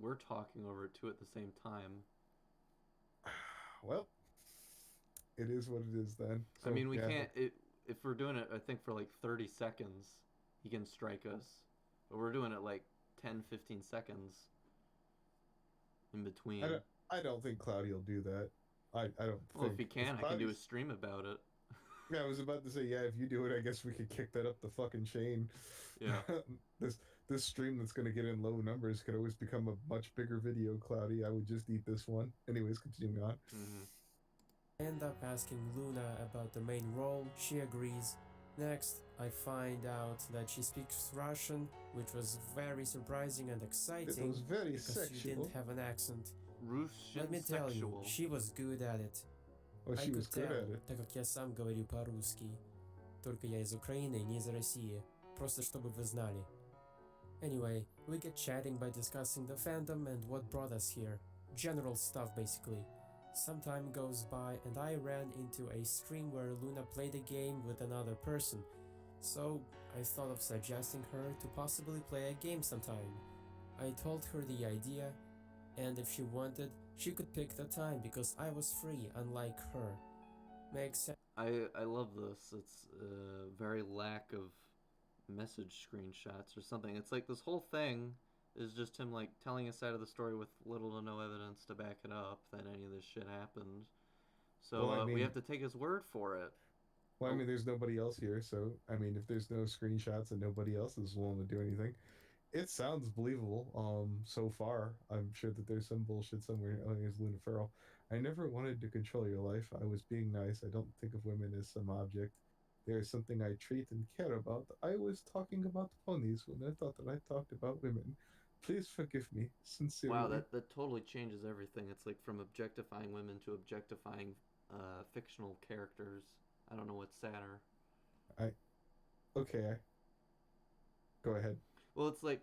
we're talking over it too at the same time. Well, it is what it is then. I mean, we yeah. can't. If we're doing it, I think for like 30 seconds, he can strike us. But we're doing it like 10, 15 seconds in between. I don't think Cloudy will do that. I don't Well, think. if he can, I can do a stream about it. Yeah, I was about to say, yeah, if you do it, I guess we could kick that up the fucking chain. Yeah. this stream that's going to get in low numbers could always become a much bigger video, Cloudy. I would just eat this one. Anyways, continuing on. I end up asking Luna about the main role. She agrees. Next, I find out that she speaks Russian, which was very surprising and exciting. It was very because sexual. she didn't have an accent. Russian Let me tell you, sexual. she was good at it. Oh, she was good at it. Так как я сам говорю по-русски. Только я из Украины, не из России. Просто чтобы вы знали. Anyway, we get chatting by discussing the fandom and what brought us here. General stuff basically. Some time goes by and I ran into a stream where Luna played a game with another person. So I thought of suggesting her to possibly play a game sometime. I told her the idea, and if she wanted, she could pick the time because I was free, unlike her. Makes sense. I love this. It's very lack of message screenshots or something. It's like this whole thing is just him like telling a side of the story with little to no evidence to back it up that any of this shit happened. So Well, I mean, we have to take his word for it. Well, I mean, there's nobody else here, so I mean, if there's no screenshots and nobody else is willing to do anything, it sounds believable. So far, I'm sure that there's some bullshit somewhere. Oh, here's Luna Farrell. I never wanted to control your life. I was being nice. I don't think of women as some object. They are something I treat and care about. I was talking about ponies when I thought that I talked about women. Please forgive me, sincerely. Wow, that totally changes everything. It's like from objectifying women to objectifying fictional characters. I don't know what's sadder. Okay. Go ahead. Well, it's like,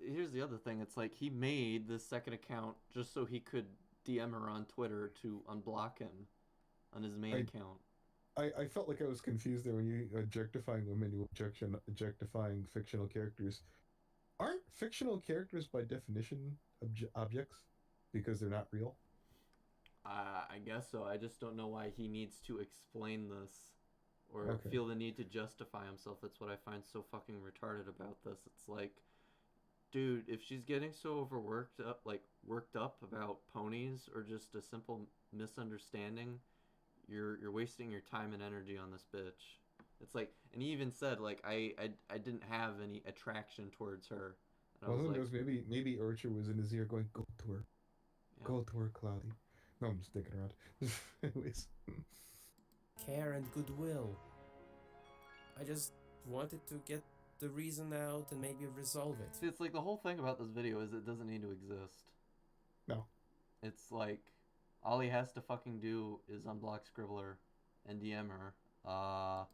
here's the other thing. It's like he made this second account just so he could DM her on Twitter to unblock him on his main account. I felt like I was confused there when you objectifying women, you objectifying fictional characters. Aren't fictional characters by definition objects because they're not real? I guess so. I just don't know why he needs to explain this or feel the need to justify himself. That's what I find so fucking retarded about this. It's like, dude, if she's getting so worked up about ponies or just a simple misunderstanding, you're wasting your time and energy on this bitch. It's like, and he even said like I didn't have any attraction towards her. And Well, who knows? Maybe Archer was in his ear going, "Go to her, go to her, Cloudy." No, I'm just thinking around. Anyways, care and goodwill. I just wanted to get the reason out and maybe resolve it. See, it's like the whole thing about this video is it doesn't need to exist. No. It's like all he has to fucking do is unblock Scribbler and DM her. I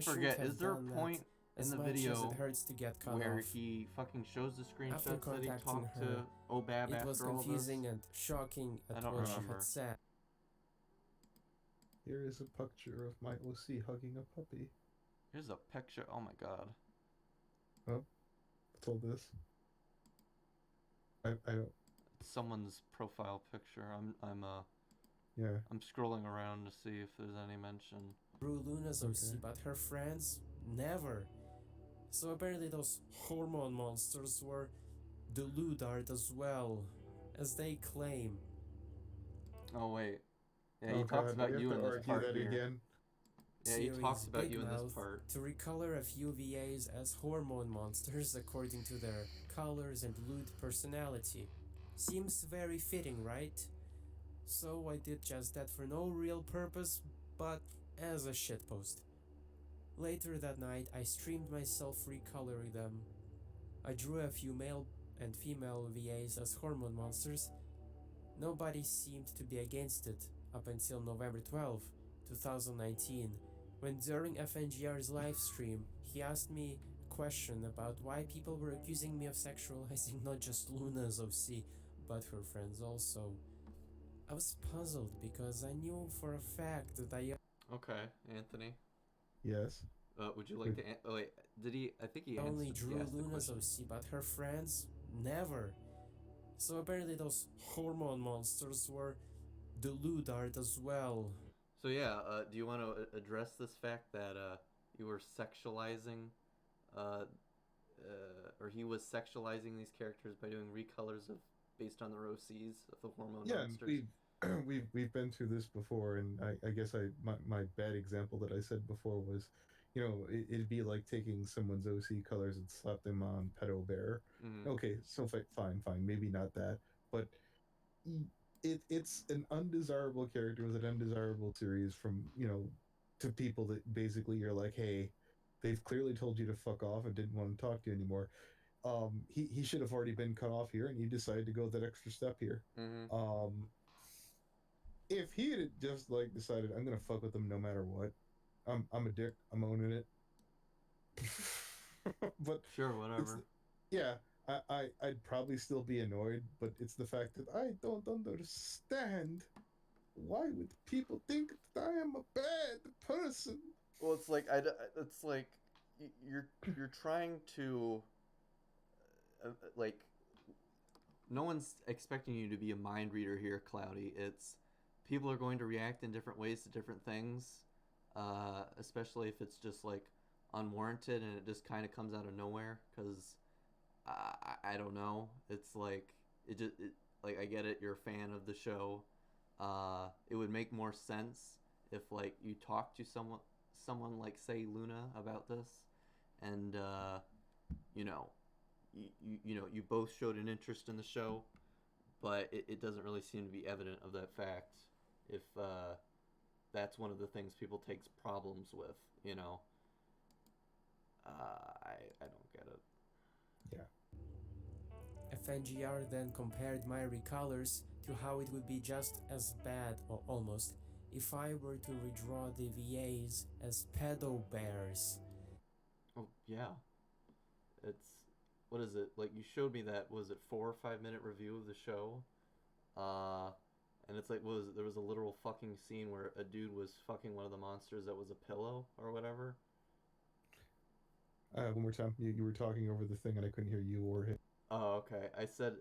forget. Is there a point in the video it hurts to get cut where off. he fucking shows the screenshots that he talked her, to Obab it after was all this? confusing and shocking at what she had said. Here is a picture of my OC hugging a puppy. Here's a picture. Oh my god. Oh, what's all this? I don't. It's someone's profile picture. Yeah. I'm scrolling around to see if there's any mention. Through Luna's OC, but her friends never. So apparently those hormone monsters were the Ludart as well, as they claim. Oh wait. Yeah, he talks about you in this part here. Again. Yeah, he talks about you in this part. To recolor a few VAs as hormone monsters according to their colors and lewd personality. Seems very fitting, right? So I did just that for no real purpose, but as a shitpost. Later that night, I streamed myself recoloring them. I drew a few male and female VAs as hormone monsters. Nobody seemed to be against it up until November 12, 2019, when during FNGR's livestream, he asked me a question about why people were accusing me of sexualizing not just Luna's OC, but her friends also. I was puzzled because I knew for a fact that I Okay, Anthony. Yes. Would you like Wait. to? Oh wait, did he? I think he only answered. He drew asked the Luna's question. OC, but her friends never. So apparently those hormone monsters were the Ludart as well. So yeah, do you want to address this fact that you were sexualizing, uh, or he was sexualizing these characters by doing recolors of based on their OCs of the hormone Yeah, and monsters? we've been through this before, and I guess my bad example that I said before was, it'd be like taking someone's OC colors and slap them on Pedo Bear. Mm-hmm. Okay, so fine, maybe not that, but it's an undesirable character with an undesirable series from to people that basically you're like, hey, they've clearly told you to fuck off and didn't want to talk to you anymore. He should have already been cut off here, and you decided to go that extra step here. Mm-hmm. If he had just like decided I'm gonna fuck with them no matter what, I'm a dick, I'm owning it. But Sure, whatever. yeah, I'd probably still be annoyed, but it's the fact that I don't understand. Why would people think that I am a bad person? Well, it's like you're trying to like no one's expecting you to be a mind reader here, Cloudy. It's people are going to react in different ways to different things, especially if it's just like unwarranted and it just kind of comes out of nowhere. Because I don't know. It's like like I get it. You're a fan of the show. It would make more sense if like you talk to someone like say Luna about this, and you know you both showed an interest in the show, but it doesn't really seem to be evident of that fact. If that's one of the things people takes problems with, I don't get it. Yeah. FNGR then compared my recolors to how it would be just as bad, or almost, if I were to redraw the VAs as pedo bears. Oh yeah, it's what is it like? You showed me that was it 4 or 5 minute review of the show, and it's like there was a literal fucking scene where a dude was fucking one of the monsters that was a pillow or whatever. One more time. You were talking over the thing, and I couldn't hear you or him. Oh, okay. I said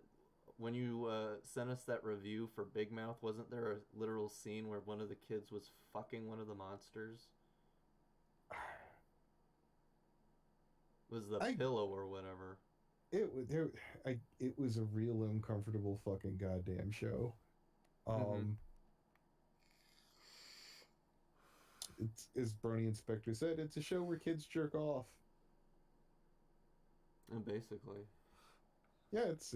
when you sent us that review for Big Mouth, wasn't there a literal scene where one of the kids was fucking one of the monsters? Was the pillow or whatever? It was a real uncomfortable fucking goddamn show. It's as Bernie Inspector said, it's a show where kids jerk off. Basically. Yeah, it's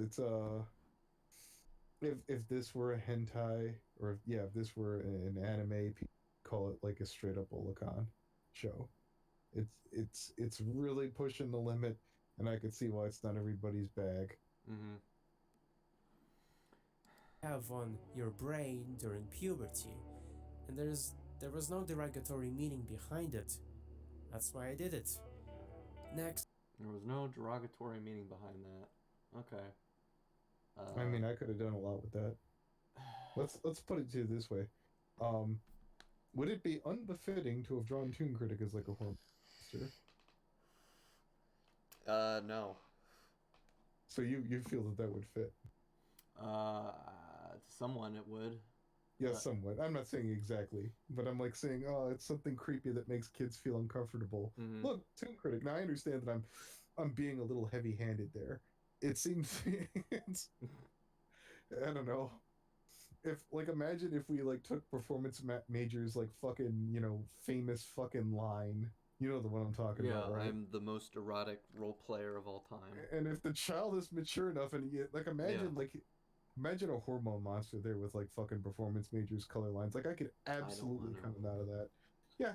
if this were a hentai, or if this were an anime, people call it like a straight up Olicon show. It's really pushing the limit, and I could see why it's not everybody's bag. Mm-hmm. Have on your brain during puberty, and there was no derogatory meaning behind it. That's why I did it. Next. There was no derogatory meaning behind that. Okay. I mean, I could have done a lot with that. Let's put it to you this way. Would it be unbefitting to have drawn Toon Critic as like a horror monster? No. So you feel that would fit? To someone it would. Yeah, somewhat. I'm not saying exactly, but I'm like saying, oh, it's something creepy that makes kids feel uncomfortable. Mm-hmm. Look, Toon Critic. Now I understand that I'm being a little heavy-handed there. It seems I don't know. If like imagine if we like took performance majors like fucking famous fucking line. You know the one I'm talking about, right? I'm the most erotic role player of all time. And if the child is mature enough, and like imagine like Imagine a hormone monster there with like fucking performance majors color lines. Like I could I don't absolutely want come to. out of that. Yeah.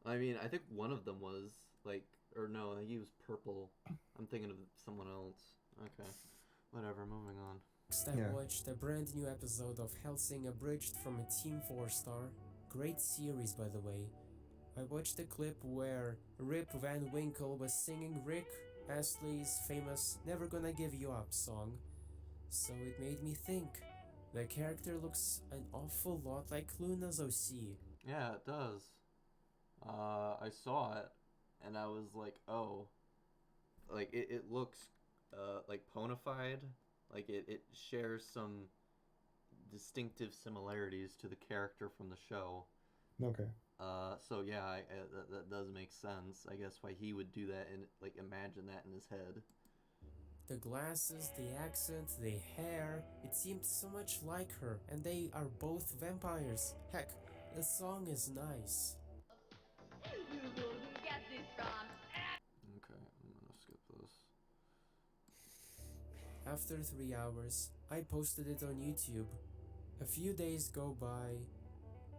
I mean, I think one of them was like, or no, I think he was purple. I'm thinking of someone else. Okay, whatever. Moving on. Next, I Yeah. watched a brand new episode of Helsing Abridged from a Team 4-star. Great series, by the way. I watched a clip where Rip Van Winkle was singing Rick Astley's famous Never Gonna Give You Up song. So it made me think. The character looks an awful lot like Luna's OC. Yeah, it does. I saw it, and I was like, oh, like it looks like ponified. Like it shares some distinctive similarities to the character from the show. Okay. So yeah, that does make sense. I guess why he would do that and like imagine that in his head. The glasses, the accent, the hair, it seemed so much like her, and they are both vampires. Heck, the song is nice. Google who get this from. Okay, I'm gonna skip this. After 3 hours, I posted it on YouTube. A few days go by.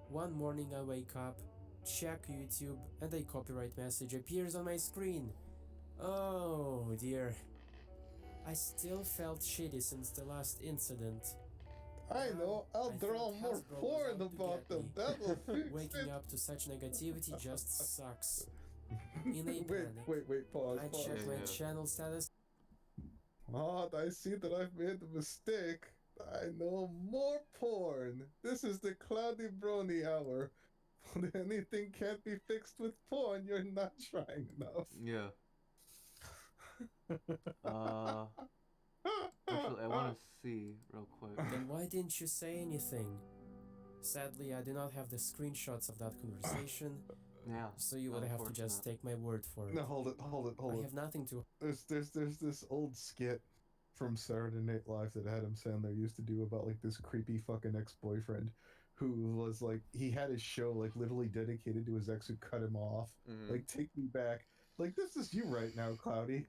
One morning I wake up, check YouTube, and a copyright message appears on my screen. Oh dear. I still felt shitty since the last incident. I know. I'll I draw thought more Hasbro was porn out to about get them. me. That will fix Waking it. up to such negativity just sucks. In a Wait, panic, pause, I pause. check my Yeah. channel status. Oh, I see that I've made a mistake. I know more porn. This is the Cloudy Brony hour. When anything can't be fixed with porn, you're not trying enough. Yeah. Actually, I want to see real quick. Then why didn't you say anything? Sadly, I do not have the screenshots of that conversation, Yeah. so you would have to just Unfortunate. take my word for it. No, hold it. I have nothing to. There's this old skit from Saturday Night Live that Adam Sandler used to do about like this creepy fucking ex-boyfriend who was like he had his show like literally dedicated to his ex who cut him off. Mhm. Like take me back. Like this is you right now, Cloudy.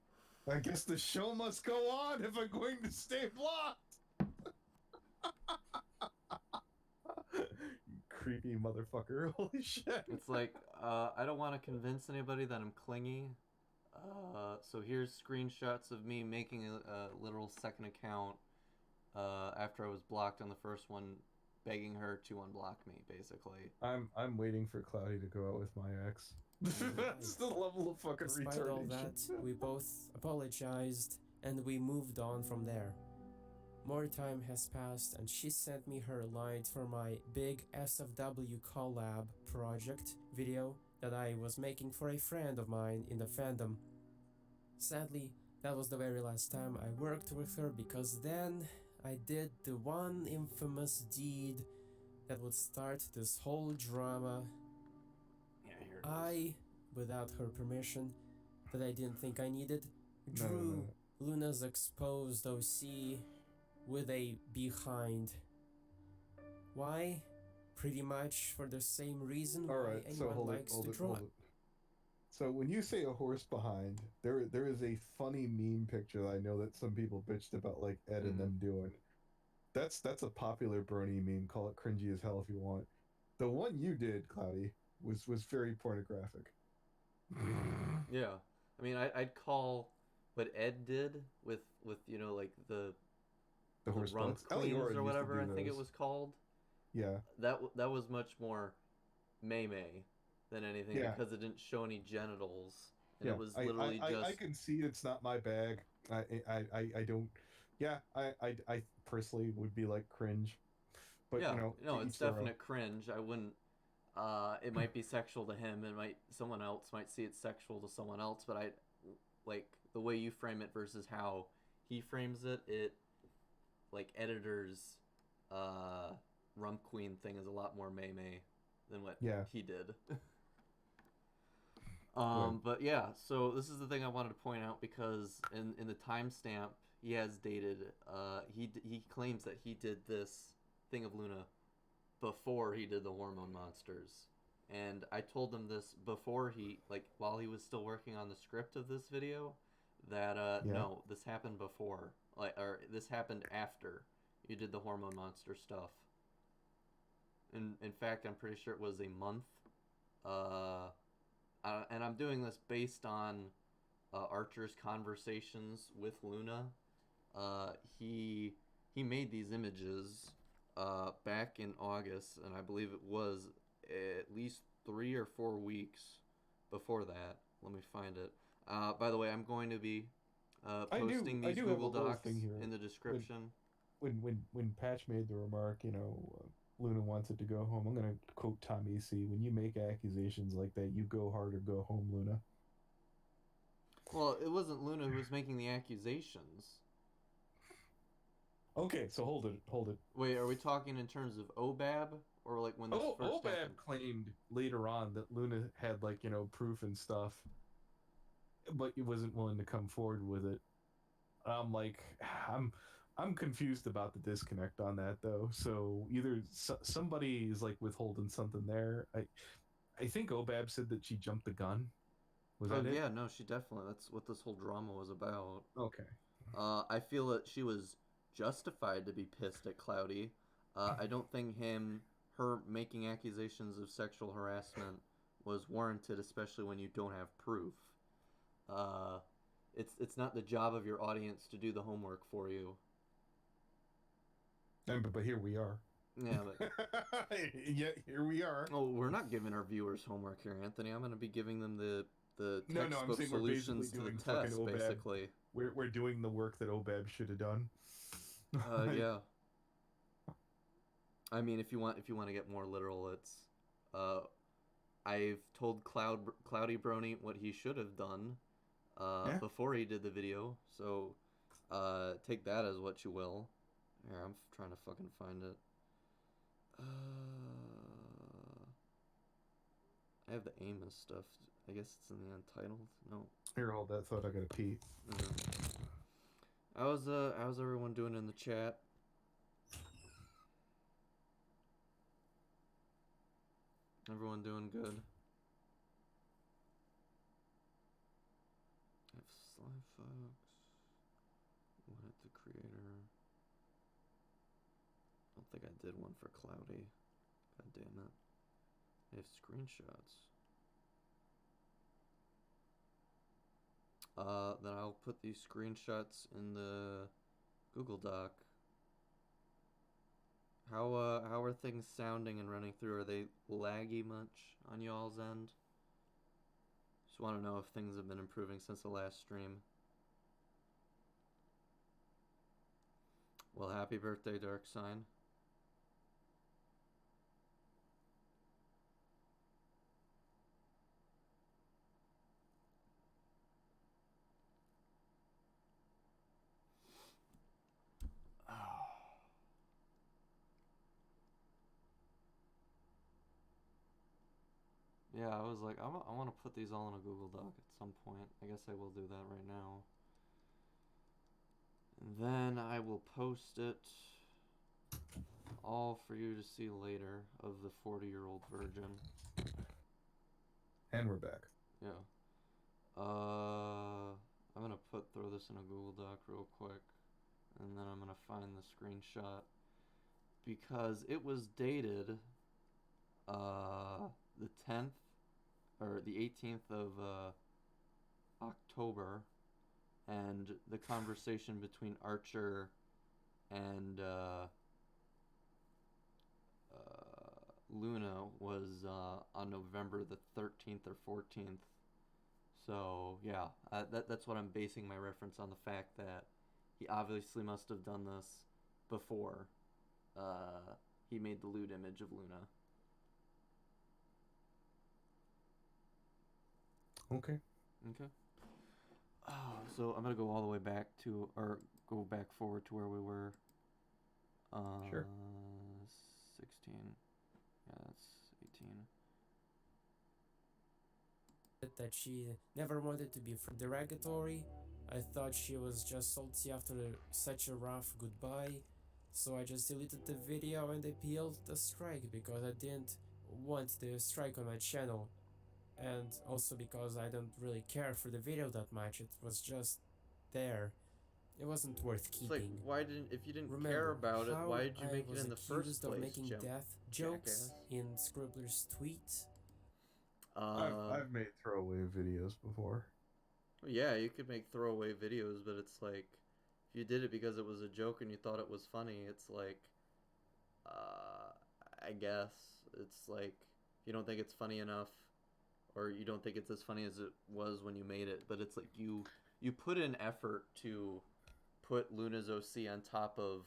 I guess the show must go on if I'm going to stay blocked. You creepy motherfucker. Holy shit. It's like, I don't want to convince anybody that I'm clingy. So here's screenshots of me making a literal second account after I was blocked on the first one, begging her to unblock me, basically. I'm waiting for Cloudy to go out with my ex. That's the level of fucking Despite all retardation. that, we both apologized and we moved on from there. More time has passed and she sent me her line for my big SFW collab project video that I was making for a friend of mine in the fandom. Sadly, that was the very last time I worked with her because then I did the one infamous deed that would start this whole drama. Yeah, here it is. I, without her permission, that I didn't think I needed, No, no, drew no. Luna's exposed OC with a behind. Why? Pretty much for the same reason why Alright, so anyone hold it, likes hold to it, draw. hold it. So when you say a horse behind, there is a funny meme picture that I know that some people bitched about like Ed and them doing. That's a popular Brony meme. Call it cringy as hell if you want. The one you did, Cloudy, was very pornographic. Yeah. I mean, I'd call what Ed did with you know, like the horse rump butts. Ellie queens Oren or used to whatever do I think it those. was called. Yeah. That was much more May than anything Yeah. because it didn't show any genitals. And Yeah, it was literally I just can see it's not my bag. I don't. Yeah, I personally would be like cringe, but yeah, you know, no, to it's each their own. definite cringe. I wouldn't. It might be sexual to him, and someone else might see it sexual to someone else. But I like the way you frame it versus how he frames it. It like editors, rump queen thing is a lot more May than what Yeah. he did. Good. But yeah, so this is the thing I wanted to point out because in the timestamp he has dated, he claims that he did this thing of Luna before he did the hormone monsters, and I told him this before he while he was still working on the script of this video, that Yeah. no, this happened before, like, or this happened after you did the hormone monster stuff. In fact, I'm pretty sure it was a month. Uh, and I'm doing this based on Archer's conversations with Luna. Uh, he he made these images back in August, and I believe it was at least 3 or 4 weeks before that. Let me find it. By the way, I'm going to be posting I these do have a Google little Docs thing here. in the description. When Patch made the remark, Luna wants it to go home. I'm gonna quote Tom AC: "When you make accusations like that, you go hard or go home, Luna." Well, it wasn't Luna who was making the accusations. Okay, so hold it. Wait, are we talking in terms of OBAB or like when this Oh, first Obab happened? claimed later on that Luna had proof and stuff, but he wasn't willing to come forward with it. I'm like, I'm I'm confused about the disconnect on that though. So either somebody is like withholding something there. I think Obab said that she jumped the gun. Was Oh that it? yeah, no, she definitely. That's what this whole drama was about. Okay. I feel that she was justified to be pissed at Cloudy. I don't think her making accusations of sexual harassment was warranted, especially when you don't have proof. Uh, it's not the job of your audience to do the homework for you. But here we are. Yeah, but Yeah, here we are. oh, we're not giving our viewers homework here, Anthony. I'm going to be giving them the No, I'm textbook saying we're basically solutions to the doing fucking test, Obab. basically. We're doing the work that Obab should have done. Yeah. I mean, if you want to get more literal, it's uh, I've told Cloudy Brony what he should have done Yeah. before he did the video. So take that as what you will. Here, I'm trying to fucking find it. I have the Amos stuff. I guess it's in the Untitled. No. Here, hold that thought. I gotta pee. How's everyone doing in the chat? Everyone doing good? I have Sly Fox. One at the creator. I don't think I did one for Cloudy. God damn it. I have screenshots. Then I'll put these screenshots in the Google Doc. How are things sounding and running through? Are they laggy much on y'all's end? Just want to know if things have been improving since the last stream. Well, happy birthday, Dark Sign. Yeah, I was like, I want to put these all in a Google Doc at some point. I guess I will do that right now. And then I will post it all for you to see later of the 40-year-old virgin. And we're back. Yeah. I'm gonna throw this in a Google Doc real quick, and then I'm gonna find the screenshot because it was dated the 10th or the 18th of October, and the conversation between Archer and Luna was on November the 13th or 14th. So yeah, that's what I'm basing my reference on, the fact that he obviously must have done this before he made the lewd image of Luna. Okay. Okay. So I'm gonna go all the way back to, or go back forward to where we were. Sure. 16. Yeah, that's 18. That she never wanted to be derogatory. I thought she was just salty after such a rough goodbye, so I just deleted the video and appealed the strike because I didn't want the strike on my channel, and also because I don't really care for the video that much. It was just there. It wasn't worth It's like, keeping. why didn't, if you didn't care Remember about it, how why did you I make it was in the first accused of place, making death jokes jackass? in Scribbler's tweet? I've made throwaway videos before. Yeah, you could make throwaway videos, but it's like, if you did it because it was a joke and you thought it was funny, it's like, I guess it's like, if you don't think it's funny enough, or you don't think it's as funny as it was when you made it, but it's like you put in effort to put Luna's OC on top of,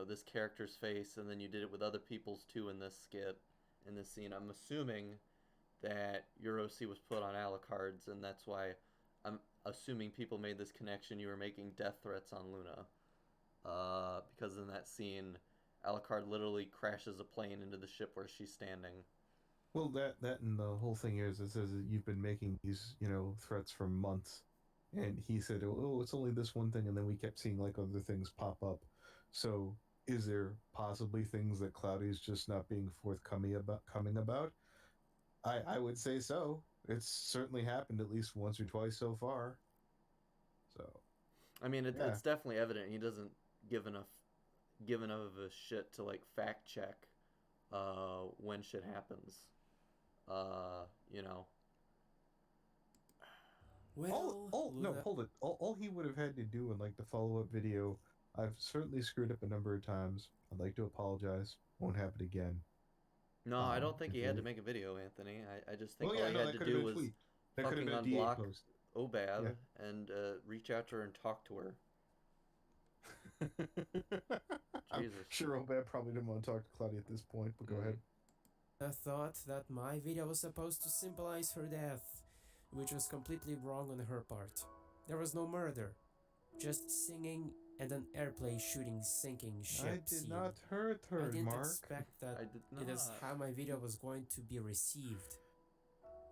this character's face, and then you did it with other people's too in this skit, in this scene. I'm assuming that your OC was put on Alucard's, and that's why I'm assuming people made this connection. You were making death threats on Luna, because in that scene, Alucard literally crashes a plane into the ship where she's standing. Well, that and the whole thing is, it says that you've been making these, threats for months, and he said, "Oh, it's only this one thing," and then we kept seeing like other things pop up. So, is there possibly things that Cloudy's just not being forthcoming about? Coming about? I would say so. It's certainly happened at least once or twice so far. So, I mean, yeah. it's definitely evident he doesn't give enough of a shit to like fact check when shit happens. You know. Well, No, Luna, hold it. All he would have had to do in like the follow-up video, I've certainly screwed up a number of times. I'd like to apologize. Won't happen again. No, I don't think If he had to they- make a video, Anthony. I just think Oh all yeah, he no, had that to could have do been a was tweet. That could have fucking been a DA unblock post. Obab Yeah. and reach out to her and talk to her. I'm Jesus. sure Obed probably didn't want to talk to Claudia at this point, but go ahead. I thought that my video was supposed to symbolize her death, which was completely wrong on her part. There was no murder, just singing and an airplane shooting sinking ship I did scene. not hurt her, I didn't Mark. expect that I did it is not. how my video was going to be received.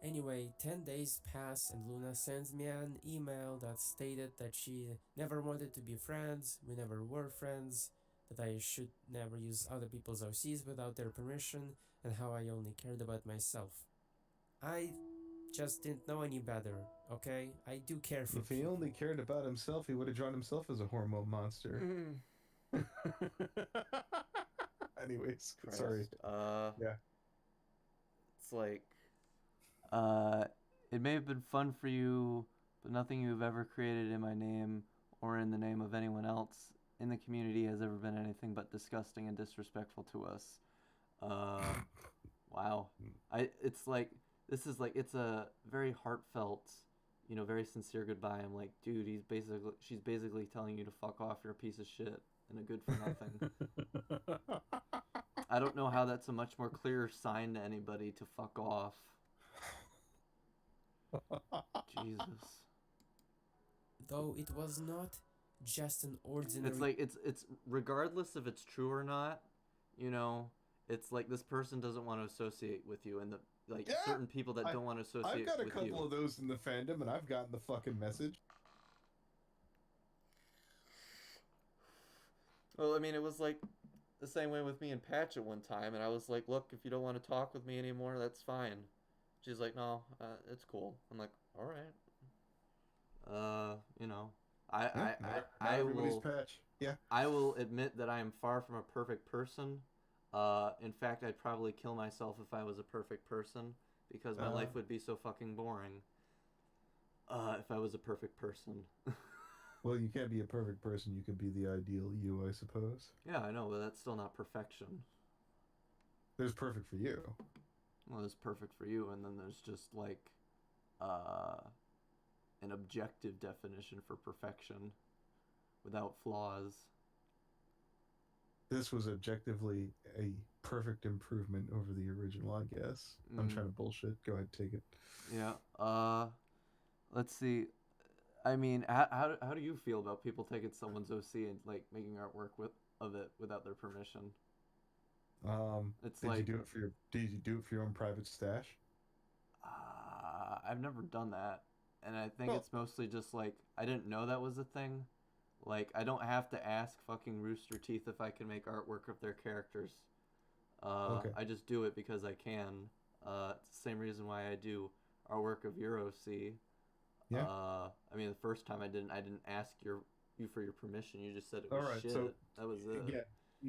Anyway, 10 days pass and Luna sends me an email that stated that she never wanted to be friends, we never were friends, that I should never use other people's OCs without their permission, and how I only cared about myself. I just didn't know any better, okay? I do care for If he only cared about himself, he would have drawn himself as a hormone monster. Anyways, Christ. sorry. Yeah. It's like, it may have been fun for you, but nothing you've ever created in my name or in the name of anyone else in the community has ever been anything but disgusting and disrespectful to us. Wow. It's like, it's a very heartfelt, very sincere goodbye. I'm like, dude, she's basically telling you to fuck off, you're a piece of shit and a good for nothing. I don't know how that's a much more clear sign to anybody to fuck off. Jesus. Though it was not just an ordinary... It's like, it's regardless if it's true or not, it's like this person doesn't want to associate with you, and certain people that don't want to associate with you. I've got a couple of those in the fandom, and I've gotten the fucking message. Well, I mean, it was like the same way with me and Patch at one time, and I was like, look, if you don't want to talk with me anymore, that's fine. She's like, no, it's cool. I'm like, all right. I will. Patch. Yeah. I will admit that I am far from a perfect person. In fact, I'd probably kill myself if I was a perfect person, because my life would be so fucking boring. If I was a perfect person. Well, you can't be a perfect person. You could be the ideal you, I suppose. Yeah, I know, but that's still not perfection. There's perfect for you. Well, there's perfect for you, and then there's just like an objective definition for perfection without flaws. This was objectively a perfect improvement over the original, I guess. I'm trying to bullshit. Go ahead, take it. Yeah. Let's see. I mean, how do you feel about people taking someone's OC and like making artwork of it without their permission? Did you do it for your own private stash? I've never done that, and I think it's mostly just like I didn't know that was a thing. Like, I don't have to ask fucking Rooster Teeth if I can make artwork of their characters. Okay. I just do it because I can. It's the same reason why I do artwork of your OC. Yeah. I mean, the first time I didn't ask you for your permission. You just said it All was right, shit. so That was it. yeah,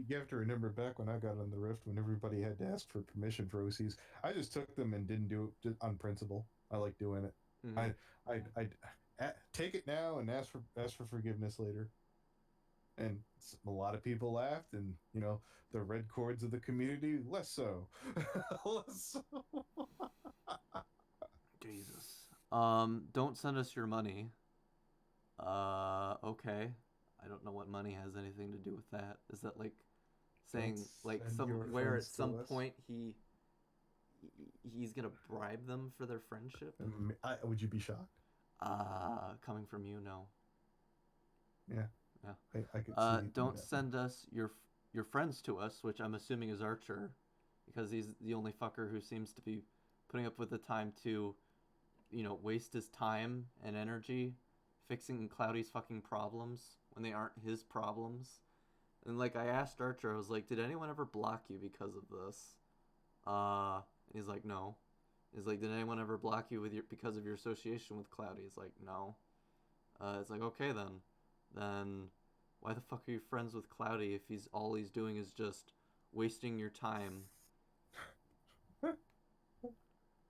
you have to remember back when I got on the Rift, when everybody had to ask for permission for OCs, I just took them and didn't do it on principle. I like doing it. Hmm. I take it now and ask for forgiveness later. And a lot of people laughed, and the red cords of the community less so. Less so. Jesus. Don't send us your money. Okay. I don't know what money has anything to do with that. Is that like saying Don't like send your where at friends to some us. point he's gonna bribe them for their friendship? Would you be shocked? Coming from you, no. Yeah, Yeah. I could see. Don't send us your friends to us, which I'm assuming is Archer, because he's the only fucker who seems to be putting up with the time to, waste his time and energy fixing Cloudy's fucking problems when they aren't his problems. And like I asked Archer, I was like, "Did anyone ever block you because of this?" And he's like, "No." He's like, "Did anyone ever block you because of your association with Cloudy?" He's like, "No." It's like, okay then. Then why the fuck are you friends with Cloudy if all he's doing is just wasting your time?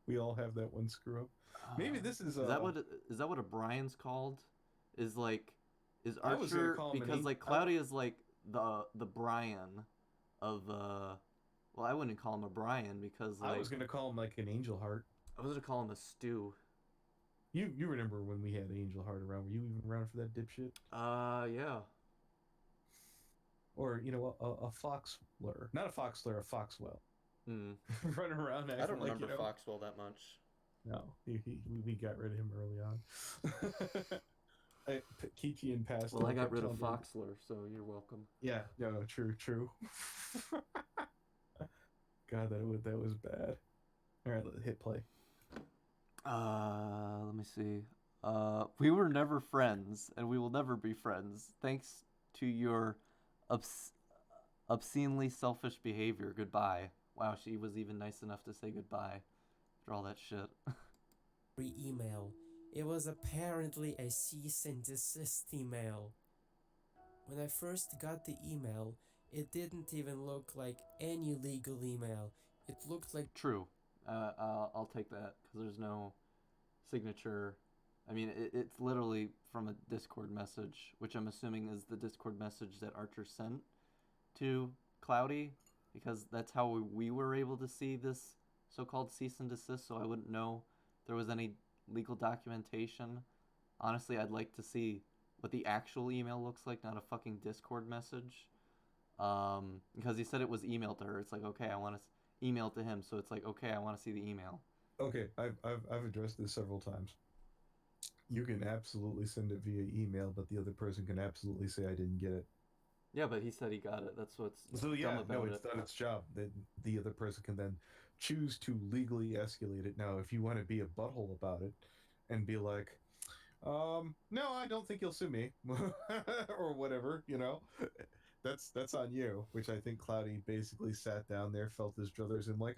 We all have that one screw up. Maybe this is Is that what a Brian's called? Is like is I was gonna Archer call him an because like Cloudy is like the Brian of well, I wouldn't call him a Brian because I like was gonna call him like an angel heart. I was gonna call him a stew. You remember when we had Angel Heart around? Were you even around for that dipshit? Yeah. Or a foxler, not a foxler, a foxwell, Hmm. running around acting I don't like remember Foxwell that much. No, we got rid of him early on. Keachian passed. Well, I got kept rid of telling me- Foxler, so you're welcome. Yeah, no, true. God, that was bad. All right, hit play. Let me see. We were never friends, and we will never be friends, thanks to your obscenely selfish behavior. Goodbye. Wow, she was even nice enough to say goodbye after all that shit. Email. It was apparently a cease and desist email. When I first got the email, it didn't even look like any legal email. It looked like True. I'll take that because there's no signature. I mean, it's literally from a Discord message, which I'm assuming is the Discord message that Archer sent to Cloudy, because that's how we were able to see this so-called cease and desist. So I wouldn't know if there was any legal documentation. Honestly, I'd like to see what the actual email looks like, not a fucking Discord message. Because he said it was emailed to her. It's like, okay, I want to email to him. So it's like, okay, I want to see the email. Okay, I've addressed this several times. You can absolutely send it via email, but the other person can absolutely say I didn't get it. Yeah, but he said he got it. That's what's So yeah, dumb about it's it. done its job. That the other person can then choose to legally escalate it. Now, if you want to be a butthole about it and be like, no, I don't think you'll sue me, or whatever, that's on you. Which I think Cloudy basically sat down there, felt his druthers, and like,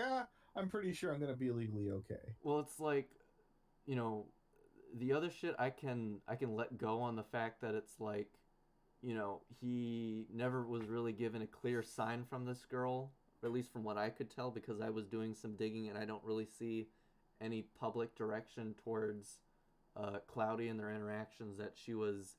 I'm pretty sure I'm gonna be legally okay. Well, it's like, you know, the other shit I can let go on the fact that it's like, he never was really given a clear sign from this girl, or at least from what I could tell, because I was doing some digging and I don't really see any public direction towards Cloudy and their interactions, that she was,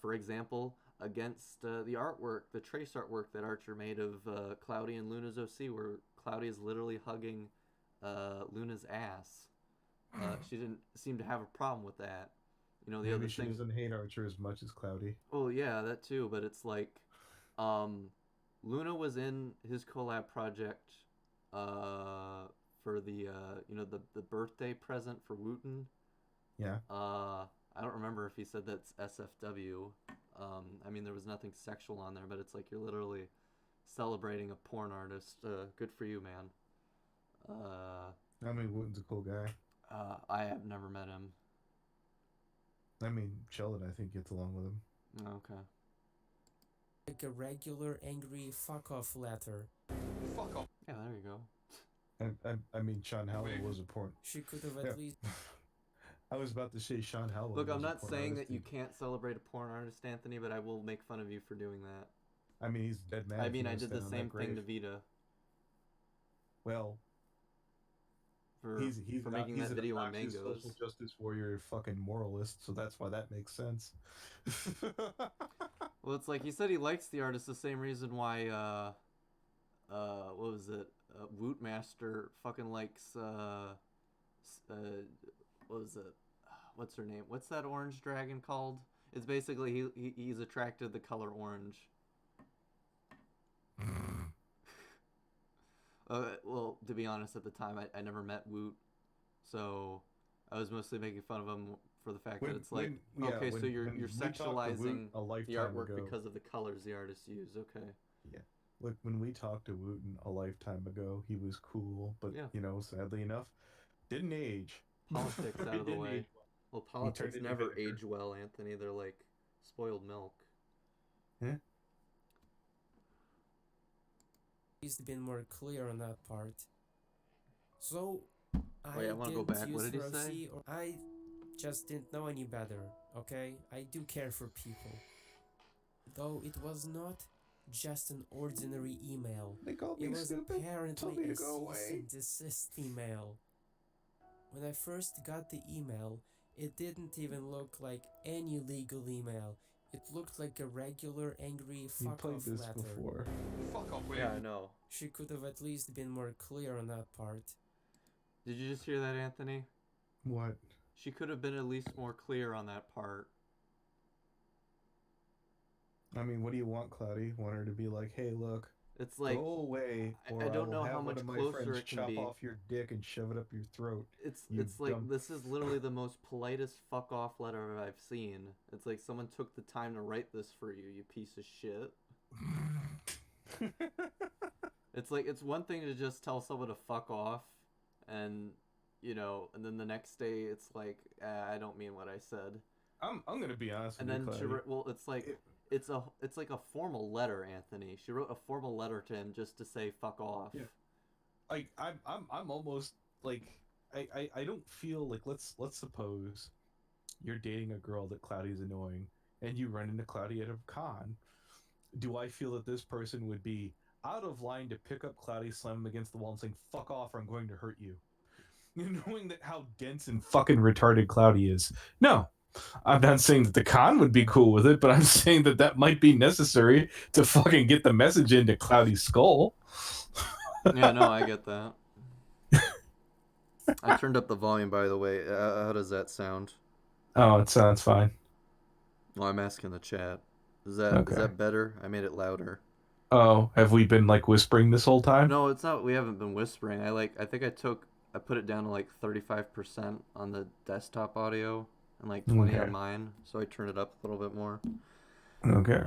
for example, against the artwork, the trace artwork that Archer made of Cloudy and Luna's OC, where Cloudy is literally hugging Luna's ass. She didn't seem to have a problem with that. The Maybe other she thing. doesn't hate Archer as much as Cloudy. Oh yeah, that too. But it's like, Luna was in his collab project for the the birthday present for Wooten. Yeah. I don't remember if he said that's SFW. I mean, there was nothing sexual on there, but it's like you're literally celebrating a porn artist. Good for you, man. I mean, Wooten's a cool guy. I have never met him. I mean, Sheldon, I think, gets along with him. Okay. like a regular angry fuck off letter. Fuck off. Yeah, there you go. I mean, Sean Howell was a porn. She could have Yeah. at least I was about to say Sean Howell. Look, I'm was a not porn saying artist. that you can't celebrate a porn artist, Anthony, but I will make fun of you for doing that. I mean, he's a dead man. I if he mean, I was did the standing on that same thing to grave. Vita Well, for he's for an, making he's that an video on obnoxious mangoes. social justice warrior, fucking moralist. So that's why that makes sense. Well, it's like he said he likes the artist the same reason why what was it? Wootmaster fucking likes what was it? What's her name? What's that orange dragon called? It's basically he's attracted to the color orange. Well, to be honest, at the time I never met Woot, so I was mostly making fun of him for the fact that it's like, okay, so you're sexualizing the artwork because of the colors the artist used. Okay. Yeah. Look, when we talked to Wooten a lifetime ago, he was cool, but Yeah. you know, sadly enough, didn't age. Politics out of the Didn't way. age Well, turned politics into never vinegar. age well, Anthony. They're like spoiled milk. Yeah. He's been more clear on that part. So Wait, I wanna go didn't back. use What did he her say? OC, or I just didn't know any better. Okay, I do care for people, though it was not just an ordinary email. They called It me was stupid. Told apparently me a to go cease away. and desist email. When I first got the email, it didn't even look like any legal email. It looked like a regular angry You fuck played off this letter. before. Fuck off, Yeah, I know. She could have at least been more clear on that part. Did you just hear that, Anthony? What? She could have been at least more clear on that part. I mean, what do you want, Cloudy? Want her to be like, hey, look, It's like go away, or I don't will know have how one much of my closer friends it can chop be. off your dick and shove it up your throat. You It's like dumb- this is literally the most politest fuck off letter I've seen. It's like someone took the time to write this for you, you piece of shit. It's like it's one thing to just tell someone to fuck off, and you know, and then the next day it's like I don't mean what I said. I'm gonna be honest And with you, then Cloudy. well, it's like it's like a formal letter, Anthony. She wrote a formal letter to him just to say fuck off. Yeah. Like I'm almost like I don't feel like let's suppose you're dating a girl that Cloudy's annoying and you run into Cloudy at a con. Do I feel that this person would be out of line to pick up Cloudy, slam him against the wall, and saying "fuck off" or "I'm going to hurt you"? Knowing that how dense and fucking retarded Cloudy is. No, I'm not saying that the con would be cool with it, but I'm saying that that might be necessary to fucking get the message into Cloudy's skull. Yeah, no, I get that. I turned up the volume, by the way. How does that sound? Oh, it sounds fine. Well, I'm asking the chat. Is that Okay. is that better? I made it louder. Oh, have we been like whispering this whole time? No, it's not. We haven't been whispering. I think I put it down to like 35% on the desktop audio and like 20 Okay. on mine, so I turned it up a little bit more. Okay.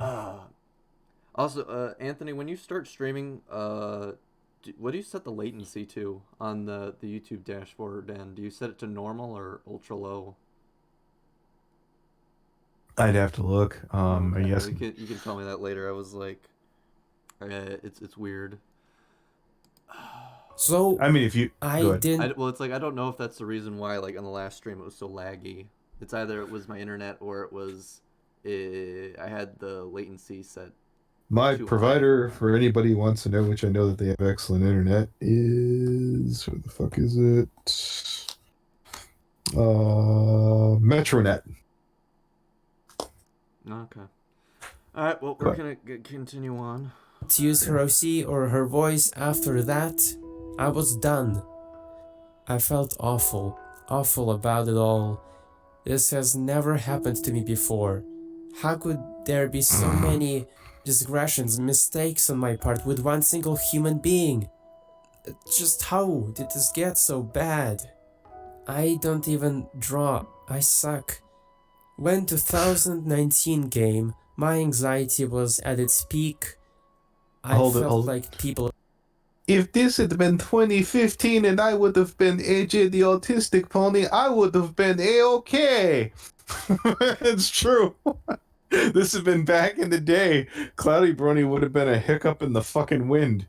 Also, Anthony, when you start streaming, what do you set the latency to on the YouTube dashboard? And do you set it to normal or ultra low? I'd have to look. Okay. Yes. You can tell me that later. I was like, it's weird. So I mean, if you go I ahead. didn't. Well, it's like I don't know if that's the reason why. Like on the last stream, it was so laggy. It's either it was my internet or it was I had the latency set. My too provider, for anybody who wants to know, which I know that they have excellent internet, is where the fuck is it? Metronet. Okay. All right. Well, we're gonna continue on. To use her OC or her voice after that, I was done. I felt awful about it all. This has never happened to me before. How could there be so many digressions, mistakes on my part with one single human being? Just how did this get so bad? I don't even draw. I suck. When 2019 came, my anxiety was at its peak. I felt like people. If this had been 2015 and I would have been AJ the Autistic Pony, I would have been A-OK. It's true. This had been back in the day. Cloudy Brony would have been a hiccup in the fucking wind.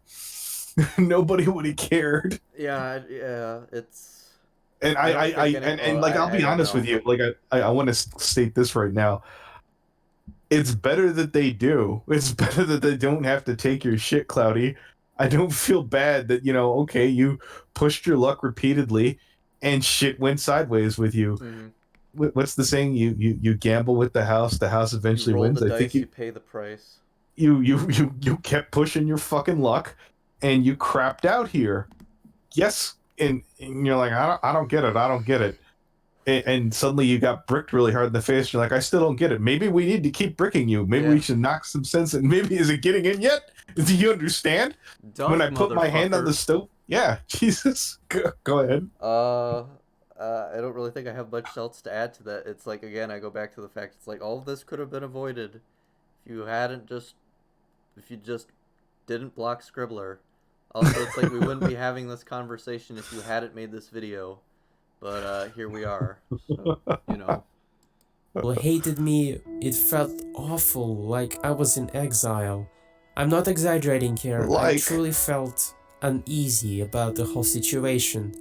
Nobody would have cared. Yeah, it's. And I don't think any. and Well, like I'll I be don't honest with know. you, like I want to state this right now. It's better that they do. It's better that they don't have to take your shit, Cloudy. I don't feel bad that, okay, you pushed your luck repeatedly and shit went sideways with you. Hmm. What's the saying? You gamble with the house You eventually roll the wins. I think dice, you pay the price. you kept pushing your fucking luck and you crapped out here. Yes, and you're like, I don't get it. I don't get it. And suddenly you got bricked really hard in the face. You're like, I still don't get it. Maybe we need to keep bricking you. Maybe Yeah. we should knock some sense in. Maybe is it getting in yet? Do you understand? When Dunk, I put my hand on motherfucker. the stove, yeah, Jesus, go ahead. Uh, I don't really think I have much else to add to that. It's like, again, I go back to the fact it's like all of this could have been avoided if you hadn't just if you just didn't block Scribbler. Also, it's like we wouldn't be having this conversation if you hadn't made this video. But here we are. So, you know. People hated me, it felt awful, like I was in exile. I'm not exaggerating here, I Like, truly felt uneasy about the whole situation.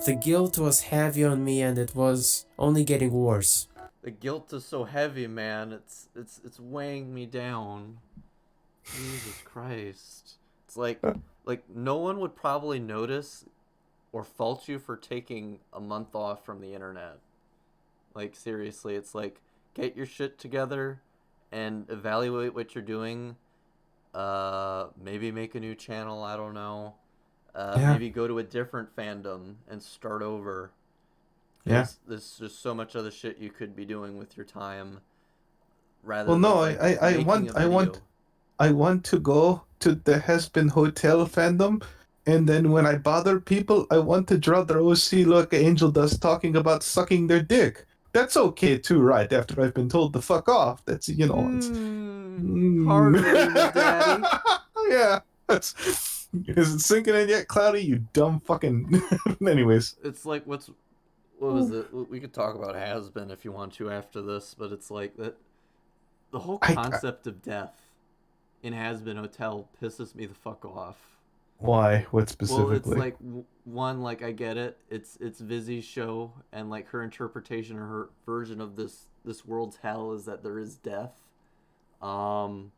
The guilt was heavy on me and it was only getting worse. The guilt is so heavy, man. It's weighing me down. Jesus Christ. It's like no one would probably notice or fault you for taking a month off from the internet. Like seriously, it's like get your shit together and evaluate what you're doing. Maybe make a new channel, I don't know. yeah, Maybe go to a different fandom and start over. yeah. Because there's just so much other shit you could be doing with your time Well, rather than no, like making a video. I want to go to the Hespen Hotel fandom, and then when I bother people, I want to draw their OC like Angel does, talking about sucking their dick. That's okay too, right? After I've been told to fuck off. That's it's. Harder, Luna Daddy. Yeah. Is it sinking in yet, Cloudy? You dumb fucking. Anyways, It's like what was it? We could talk about has been if you want to after this, but it's like that the whole I concept of death in Has Been Hotel pisses me the fuck off. why? What Well, it's specifically? like one, like I get it. It's Vizzy's show, and like her interpretation or her version of this world's hell is that there is death. Um,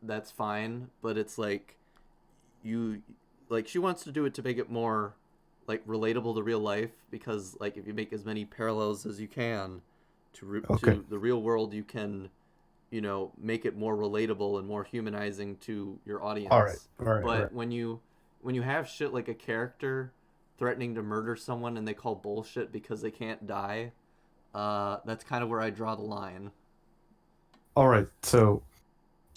that's fine, but it's like you like she wants to do it to make it more like relatable to real life because like if you make as many parallels as you can Okay. to the real world, you can make it more relatable and more humanizing to your All right. audience. All right. All right. But when you have shit like a character threatening to murder someone and they call bullshit because they can't die, that's kind of where I draw the line. All right. So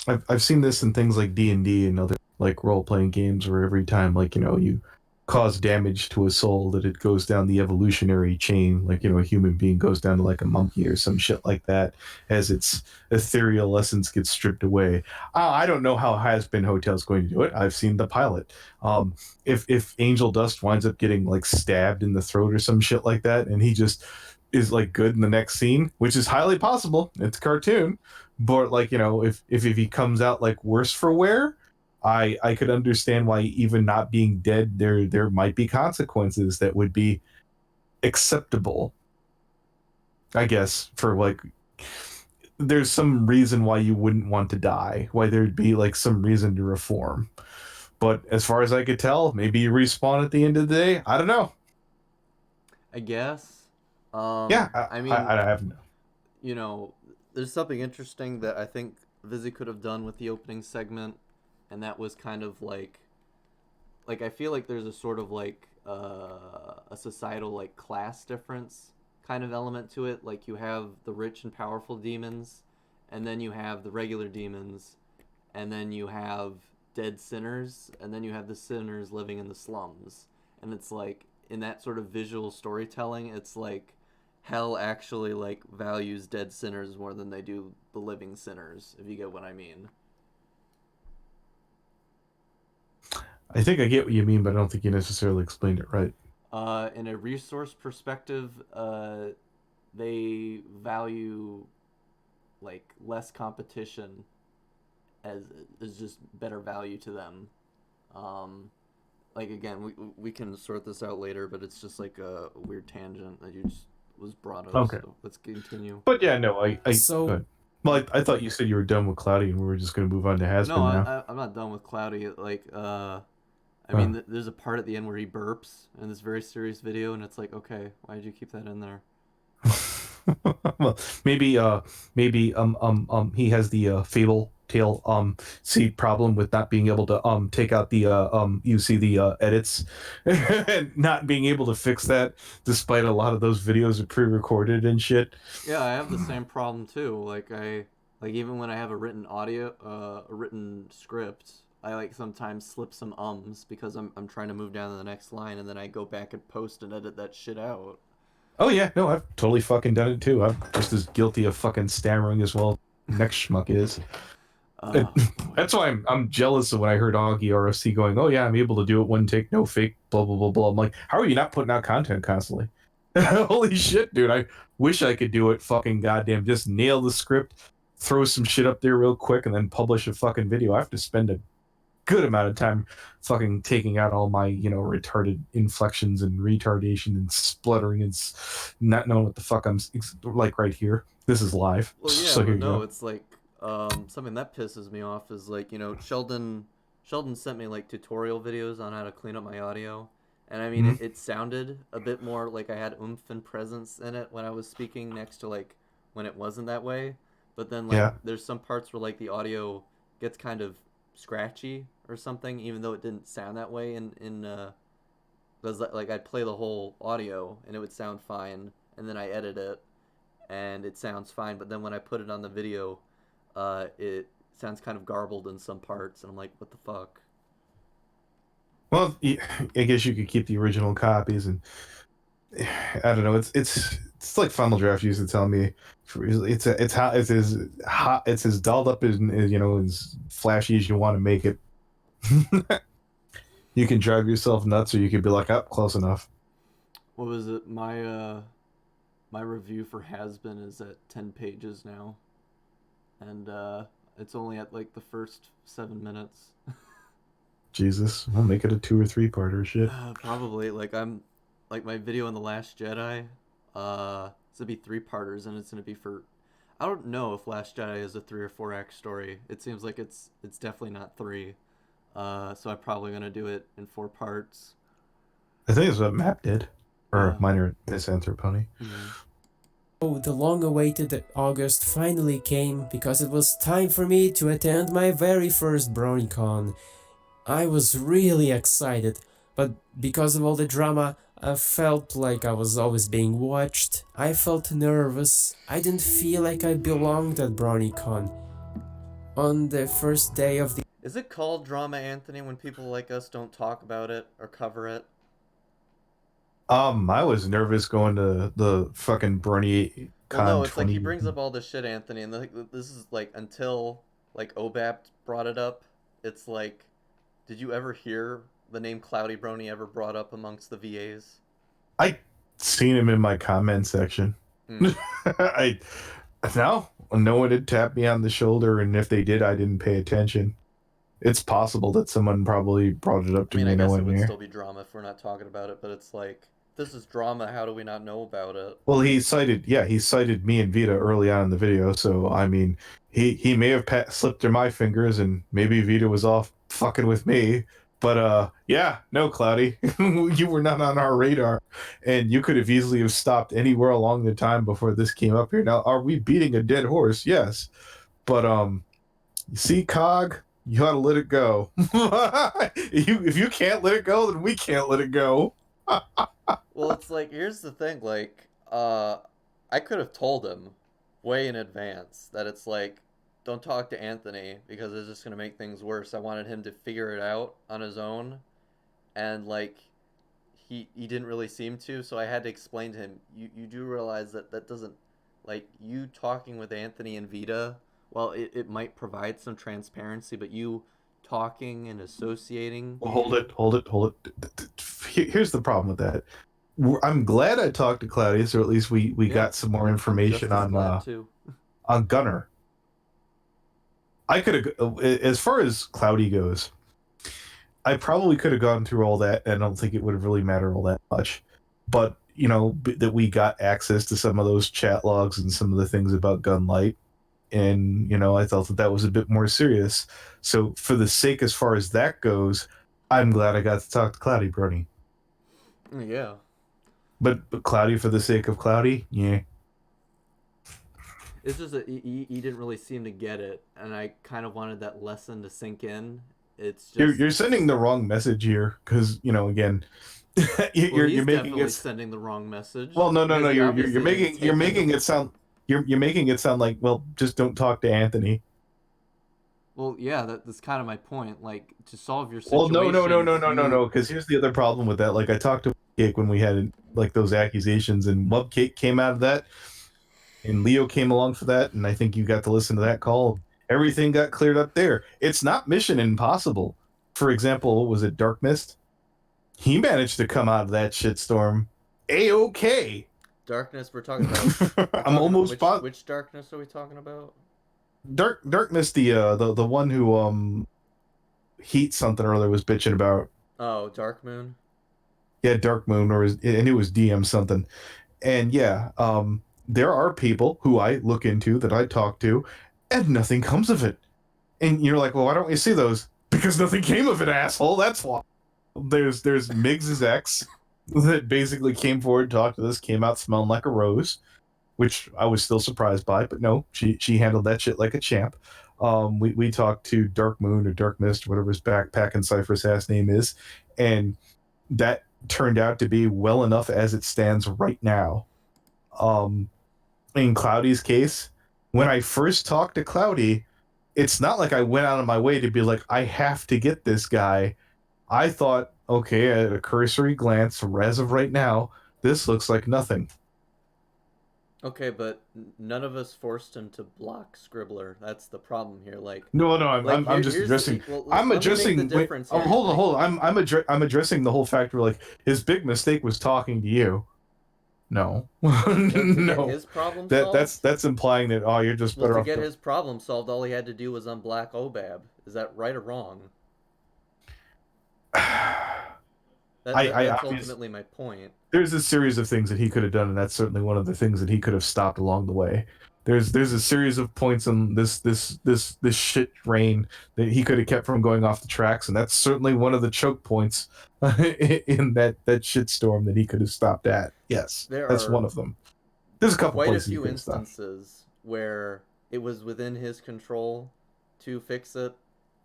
I've seen this in things like D&D and other like role playing games where every time like you cause damage to a soul that it goes down the evolutionary chain, like a human being goes down to like a monkey or some shit like that as its ethereal essence gets stripped away. I don't know how Has Been Hotel's going to do it. I've seen the pilot. um if Angel Dust winds up getting like stabbed in the throat or some shit like that and he just is like good in the next scene, which is highly possible, it's a cartoon, but like if he comes out like worse for wear, I could understand why even not being dead there might be consequences that would be acceptable, I guess, for like there's some reason why you wouldn't want to die, why there'd be like some reason to reform. But as far as I could tell, maybe you respawn at the end of the day. I don't know. I guess. Yeah, I mean, I have no. you know, there's something interesting that I think Vizzy could have done with the opening segment, and that was kind of like I feel like there's a sort of like a societal like class difference kind of element to it. Like you have the rich and powerful demons, and then you have the regular demons, and then you have dead sinners, and then you have the sinners living in the slums. And it's like in that sort of visual storytelling, it's like hell actually like values dead sinners more than they do the living sinners, if you get what I mean. I think I get what you mean, but I don't think you necessarily explained it right. In a resource perspective, they value like less competition as is just better value to them. Um, like again, we can sort this out later, but it's just like a weird tangent that you just was brought up. Okay. So let's continue. But yeah, no, So good. Well, I thought you said you were done with Cloudy and we were just gonna move on to Has No, Been now. I'm not done with Cloudy. Like, I Oh. mean, there's a part at the end where he burps in this very serious video, and it's like, okay, why did you keep that in there? Well, maybe he has the fatal tail seed problem with not being able to take out the you see the edits and not being able to fix that despite a lot of those videos are pre-recorded and shit. Yeah, I have the same problem too. Like even when I have a written audio, a written script, I like sometimes slip some ums because I'm trying to move down to the next line, and then I go back and post and edit that shit out. Oh yeah, no, I've totally fucking done it too. I'm just as guilty of fucking stammering as well. Next schmuck is. Uh, That's why I'm jealous of when I heard Augie RFC going, "Oh yeah, I'm able to do it one take, no fake, blah blah blah blah." I'm like, how are you not putting out content constantly? Holy shit, dude! I wish I could do it. Fucking goddamn, just nail the script, throw some shit up there real quick, and then publish a fucking video. I have to spend a good amount of time fucking taking out all my retarded inflections and retardation and spluttering and not knowing what the fuck I'm like right here. This is live. well, yeah, So here but you no, go. it's like something that pisses me off is like Sheldon sent me like tutorial videos on how to clean up my audio, and I mean it sounded a bit more like I had oomph and presence in it when I was speaking next to like when it wasn't that way, but then like Yeah. there's some parts where like the audio gets kind of scratchy or something, even though it didn't sound that way in because like I'd play the whole audio and it would sound fine, and then I edit it and it sounds fine, but then when I put it on the video, it sounds kind of garbled in some parts, and I'm like, what the fuck? Well, I guess you could keep the original copies, and I don't know. It's like Final Draft used to tell me. It's as hot, it's as dolled up as as flashy as you want to make it. You can drive yourself nuts, or you could be like, "Up, close enough." What was it? My review for Has Been is at 10 pages now, and it's only at like the first 7 minutes. Jesus, we'll make it a 2 or 3 parter shit. Probably like I'm like my video on the Last Jedi. It's gonna be 3 parters, and it's gonna be for. I don't know if Last Jedi is a 3 or 4 act story. It seems like it's definitely not 3. So I'm probably gonna do it in 4 parts. I think it's what Map did, or Yeah. Minor Misanthropony. oh, the long-awaited August finally came because it was time for me to attend my very first BronyCon. I was really excited, but because of all the drama, I felt like I was always being watched. I felt nervous. I didn't feel like I belonged at BronyCon. On the first day of the Is it called drama, Anthony, when people like us don't talk about it or cover it? I was nervous going to the fucking Bernie Well, Con no, it's like 20. he brings up all this shit, Anthony, and like this is like until like OBAP brought it up. It's like, did you ever hear the name Cloudy Brony ever brought up amongst the VAs? I seen him in my comment section. Hmm. I no one had tapped me on the shoulder, and if they did, I didn't pay attention. It's possible that someone probably brought it up I to mean, me I guess nowhere it would near. still be drama if we're not talking about it, but it's like, this is drama. How do we not know about it? Well, he cited me and Vita early on in the video, so I mean, he may have slipped through my fingers, and maybe Vita was off fucking with me. But yeah, no, Cloudy, you were not on our radar, and you could have easily have stopped anywhere along the time before this came up here. Now, are we beating a dead horse? Yes, but you see, Cog, you ought to let it go. If you can't let it go, then we can't let it go. Well, it's like, here's the thing, like, I could have told him way in advance that it's like, don't talk to Anthony because it's just gonna make things worse. I wanted him to figure it out on his own, and like, he didn't really seem to, so I had to explain to him, you do realize that that doesn't, like, you talking with Anthony and Vita, well, it might provide some transparency, but you talking and associating. Well, hold it. Here's the problem with that. I'm glad I talked to Claudius, or at least we Yeah, got some more I'm information just as glad too. on Gunner. I could have, as far as Cloudy goes, I probably could have gone through all that, and I don't think it would have really mattered all that much. But that we got access to some of those chat logs and some of the things about Gunlight, and I thought that was a bit more serious. So for the sake, as far as that goes, I'm glad I got to talk to Cloudy Brony. Yeah. But Cloudy for the sake of Cloudy, yeah. It's just that he didn't really seem to get it, and I kind of wanted that lesson to sink in. It's just You're sending the wrong message here, because again, well, you're he's making definitely it. sending the wrong message. Well, no, Because he you're obviously didn't take making it sound you're making it sound like, well, just don't talk to Anthony. Well, yeah, that's kind of my point. Like, to solve your Well, situation, no, because here's the other problem with that. Like, I talked to Cake when we had like those accusations, and Cake came out of that, and Leo came along for that, and I think you got to listen to that call. Everything got cleared up there. It's not Mission Impossible. For example, was it Dark Mist? He managed to come out of that shitstorm a-okay. Darkness, we're talking about. I'm almost which darkness are we talking about? Dark Mist, the one who Heat something or other was bitching about. Oh, Dark Moon. Yeah, Dark Moon, and it was DM something. And yeah, there are people who I look into, that I talk to, and nothing comes of it. And you're like, well, why don't we see those? Because nothing came of it, asshole. That's why. There's Miggs's ex that basically came forward, talked to this, came out smelling like a rose, which I was still surprised by, but no, she handled that shit like a champ. We talked to Dark Moon or Dark Mist, whatever his backpack and Cypher's ass name is, and that turned out to be well enough as it stands right now. In Cloudy's case, when I first talked to Cloudy, it's not like I went out of my way to be like, I have to get this guy. I thought, okay, at a cursory glance, as of right now, this looks like nothing. Okay, but none of us forced him to block Scribbler. That's the problem here. Like, No, I'm just here's addressing. well, I'm let me make addressing. the difference here. Hold on. I'm addressing the whole factor. Like, his big mistake was talking to you. No, To get no. his problem solved? That's implying that you're just Well, better to off. get his problem solved, all he had to do was unblock Obab. Is that right or wrong? That's ultimately my point. There's a series of things that he could have done, and that's certainly one of the things that he could have stopped along the way. There's a series of points in this shit rain that he could have kept from going off the tracks, and that's certainly one of the choke points in that shit storm that he could have stopped at. Yes, that's one of them. There's a couple quite a places few instances where it was within his control to fix it.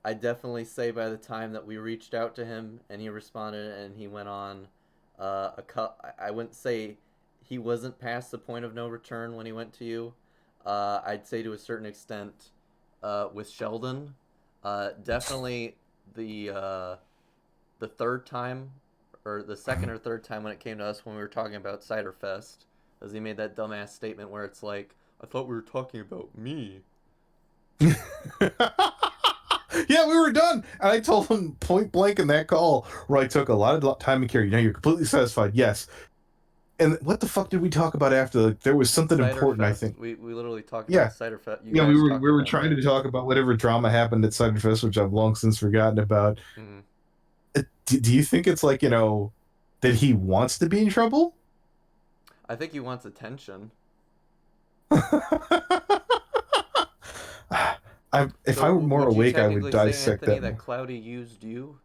I definitely say by the time that we reached out to him and he responded and he went on I wouldn't say he wasn't past the point of no return when he went to you. I'd say to a certain extent with Sheldon. Definitely the third time, or the second or third time when it came to us when we were talking about Cider Fest, as he made that dumbass statement where it's like, I thought we were talking about me. Yeah, we were done. And I told him point blank in that call, where I took a lot of time and care. You're completely satisfied. Yes. And what the fuck did we talk about after? Like, there was something Cider important, Fest. I think. We literally talked Yeah. about Cider Fest. Yeah, we were trying to talk about whatever drama happened at Cider Fest, which I've long since forgotten about. Mm-hmm. Do you think it's like, that he wants to be in trouble? I think he wants attention. If I were more awake, I would dissect Anthony, that. That Cloudy used you.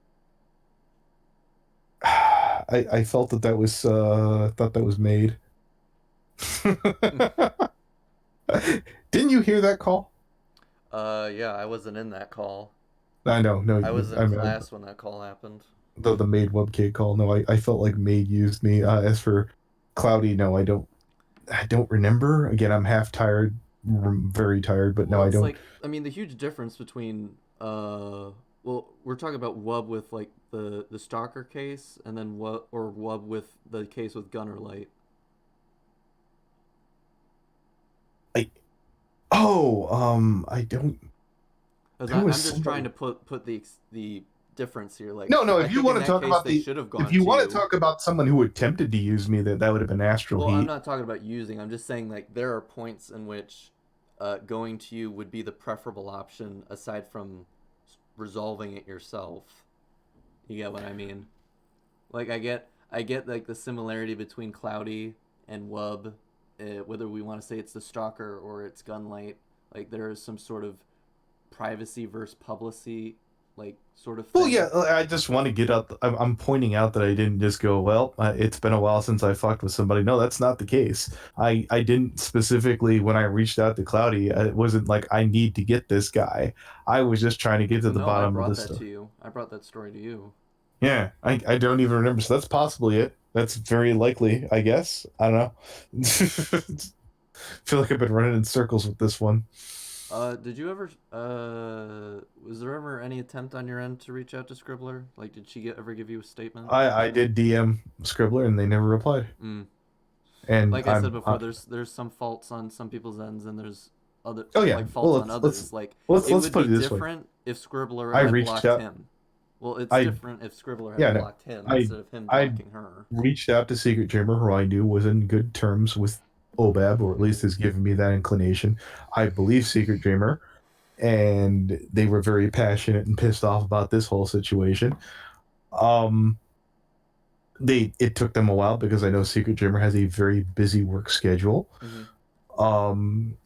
I felt that was thought that was made. Didn't you hear that call? Yeah, I wasn't in that call. I know, no. I was in class when that call happened. The Maid webcam call. No, I felt like Maid used me. As for Cloudy, no, I don't remember. Again, I'm half tired, very tired, but no, I don't. Like, I mean, the huge difference between well, we're talking about Wub with like the stalker case, and then Wub with the case with Gunnerlight. I don't. I'm just trying to put the difference here. Like, no. If you want to talk about if you want to talk about someone who attempted to use me, that would have been Astral Heat. I'm not talking about using. I'm just saying, like, there are points in which going to you would be the preferable option aside from resolving it yourself. You get what I mean? Like I get like the similarity between Cloudy and Wub, whether we want to say it's the Stalker or it's Gunlight. Like there is some sort of privacy versus publicity, like sort of thing. Well, yeah, I just want to get out. I'm pointing out that I didn't just go, well, it's been a while since I fucked with somebody. No, that's not the case. I didn't specifically, when I reached out to Cloudy, it wasn't like I need to get this guy. I was just trying to get to the No, I bottom of brought this that stuff. to you. I brought that story to you. Yeah, I don't even remember. So that's possibly it. That's very likely, I guess. I don't know. Feel like I've been running in circles with this one. Did you ever? Was there ever any attempt on your end to reach out to Scribbler? Like, did she ever give you a statement? I did DM Scribbler and they never replied. Mm. And Like I said before, there's some faults on some people's ends, and there's other Oh yeah, like faults well, on others. Like let's it would put be it this way. different if Scribbler I had reached blocked out. him. Well, it's I different if Scribbler had yeah, no, blocked him I instead of him I blocking her. reached out to Secret Dreamer, who I knew was in good terms with Obab, or at least has given me that inclination. I believe Secret Dreamer, and they were very passionate and pissed off about this whole situation. Um, it took them a while because I know Secret Dreamer has a very busy work schedule. Mm-hmm.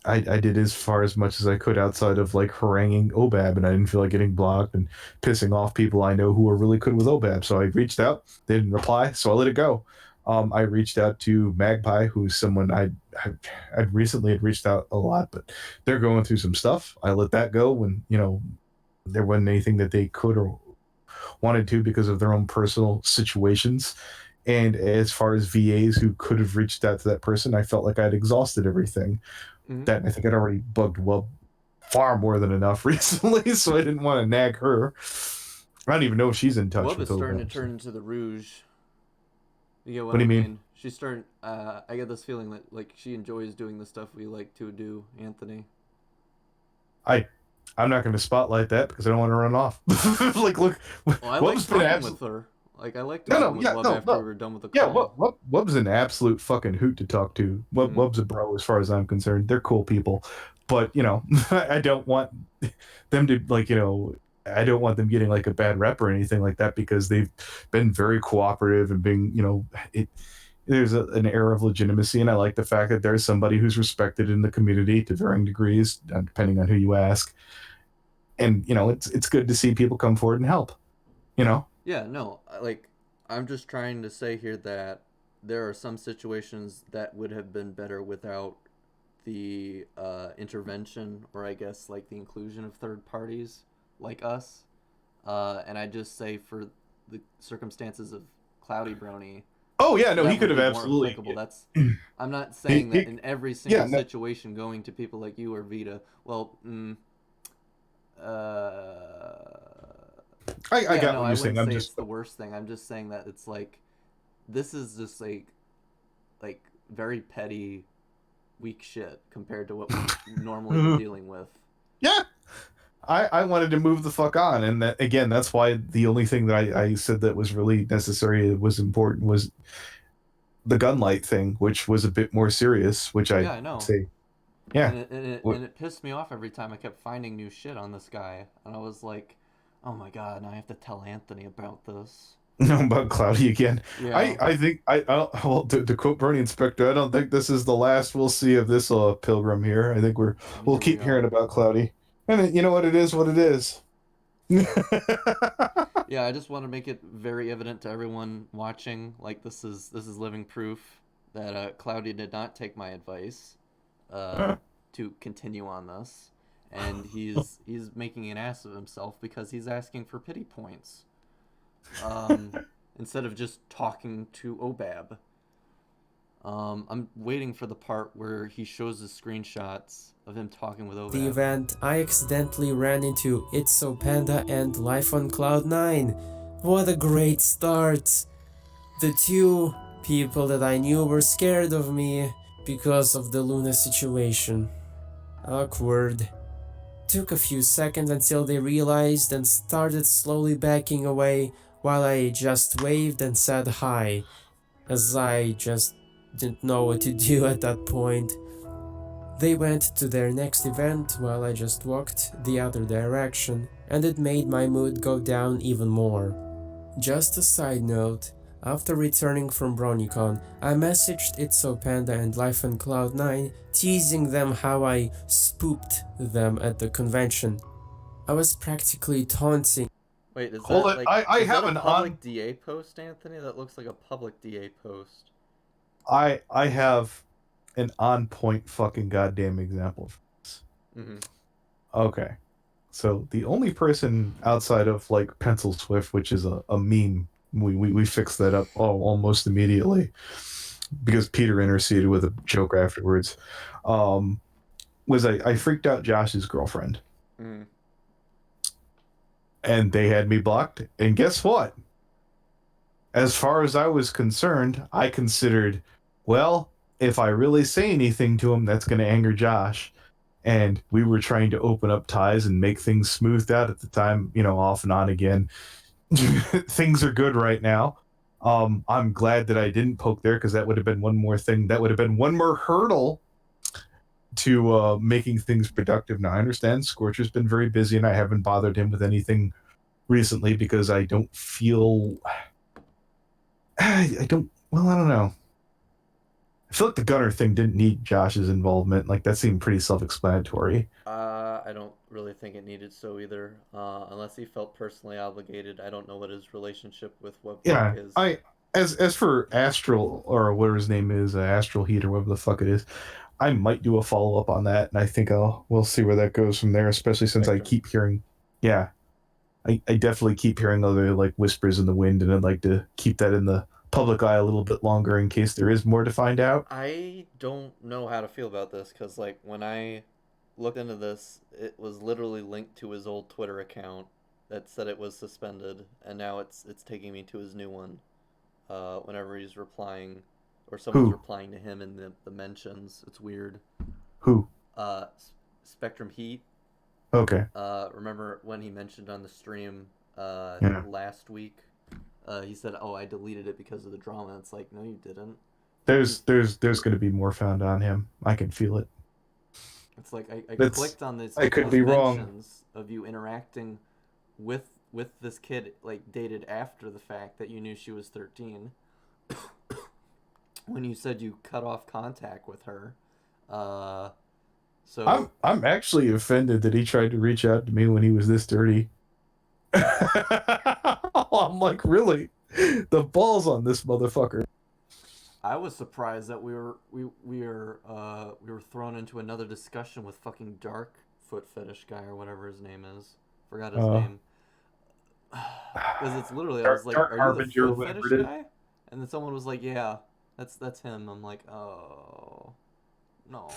I did as far as much as I could outside of like haranguing Obab, and I didn't feel like getting blocked and pissing off people I know who are really good with Obab. So I reached out, they didn't reply, so I let it go. I reached out to Magpie, who's someone I recently had reached out a lot, but they're going through some stuff. I let that go when there wasn't anything that they could or wanted to because of their own personal situations. And as far as VAs who could have reached out to that person, I felt like I'd exhausted everything. Mm-hmm. That I think I'd already bugged Wub far more than enough recently, so I didn't want to nag her. I don't even know if she's in touch Wub with is starting to Obab. turn into the Rouge. You get What do you I mean? She's starting. I get this feeling that like she enjoys doing the stuff we like to do, Anthony. I'm not going to spotlight that because I don't want to run off. Like, look, Well, I like Wub's been talking with her. Like I like No, talking with Wub after no. we were done with the Yeah, call. Wub's an absolute fucking hoot to talk to. Wub's a bro as far as I'm concerned. They're cool people, but I don't want them to I don't want them getting like a bad rep or anything like that because they've been very cooperative and being there's an air of legitimacy, and I like the fact that there's somebody who's respected in the community to varying degrees, depending on who you ask. And it's good to see people come forward and help. Yeah, no, like I'm just trying to say here that there are some situations that would have been better without the intervention, or I guess like the inclusion of third parties like us. And I just say for the circumstances of Cloudy Brony, Oh yeah, no, that he could would have be more absolutely. applicable. That's I'm not saying that in every single no. situation going to people like you or Vita. Well, I yeah, got no, what I you're saying. wouldn't I'm say just it's the worst thing. I'm just saying that it's like this is just like very petty, weak shit compared to what we normally are dealing with. yeah. I wanted to move the fuck on, and that again, that's why the only thing that I said that was really necessary, was important, was the gunlight thing, which was a bit more serious. Which Yeah, I know. say, yeah, And it pissed me off every time I kept finding new shit on this guy, and I was like, oh my god, now I have to tell Anthony about this. no, about Cloudy again. Yeah. I think well, to quote Bernie Inspector, I don't think this is the last we'll see of this pilgrim here. I think we'll keep hearing about Cloudy, and you know what, it is what it is. Yeah, I just want to make it very evident to everyone watching, like this is living proof that Cloudy did not take my advice to continue on this, and he's making an ass of himself because he's asking for pity points instead of just talking to Obab. I'm waiting for the part where he shows the screenshots of him talking with Obab. The event, I accidentally ran into It's So Panda and Life on Cloud 9. What a great start! The two people that I knew were scared of me because of the Luna situation. Awkward. Took a few seconds until they realized and started slowly backing away while I just waved and said hi, as I just didn't know what to do at that point. They went to their next event while I just walked the other direction, and it made my mood go down even more. Just a side note, after returning from BronyCon, I messaged Itso Panda and Life and Cloud9, teasing them how I spooked them at the convention. I was practically taunting. Wait, is Hold that it. like I is have that a an public on. DA post, Anthony? That looks like a public DA post. I have an on point fucking goddamn example. Mm-hmm. Okay. So the only person outside of like Pencil Swift, which is a meme, we fixed that up almost immediately because Peter interceded with a joke afterwards. Was I freaked out Josh's girlfriend, Mm. and they had me blocked. And guess what? As far as I was concerned, I considered, well, if I really say anything to him, that's going to anger Josh. And we were trying to open up ties and make things smoothed out at the time, off and on again. Things are good right now. I'm glad that I didn't poke there because that would have been one more thing. That would have been one more hurdle to making things productive. Now I understand Scorcher's been very busy, and I haven't bothered him with anything recently because I don't feel. I don't. Well, I don't know. I feel like the Gunner thing didn't need Josh's involvement. Like that seemed pretty self-explanatory. I don't really think it needed so either. Unless he felt personally obligated. I don't know what his relationship with Webpack Yeah, is. as for Astral or whatever his name is, Astral Heat or whatever the fuck it is, I might do a follow up on that, and I think we'll see where that goes from there. Especially since I Spectrum. keep hearing, yeah, I definitely keep hearing other like whispers in the wind, and I'd like to keep that in the public eye a little bit longer in case there is more to find out. I don't know how to feel about this because, like, when I looked into this, it was literally linked to his old Twitter account that said it was suspended, and now it's taking me to his new one. Whenever he's replying, or someone's Who? replying to him in the mentions, it's weird. Who? Uh, Spectrum Heat. Okay. Remember when he mentioned on the stream Yeah. last week? He said, "Oh, I deleted it because of the drama." It's like, no, you didn't. There's going to be more found on him. I can feel it. It's like I That's. clicked on I could those be wrong. mentions of you interacting with this kid, like dated after the fact that you knew she was 13. When you said you cut off contact with her, so I'm actually offended that he tried to reach out to me when he was this dirty. I'm like, really? The balls on this motherfucker. I was surprised that we were thrown into another discussion with fucking Dark Foot Fetish guy or whatever his name is. Forgot his name. Because it's literally, I was like, Dark "Are you Harbinger, the foot whatever fetish it is. guy?" And then someone was like, "Yeah, that's him." I'm like, "Oh no."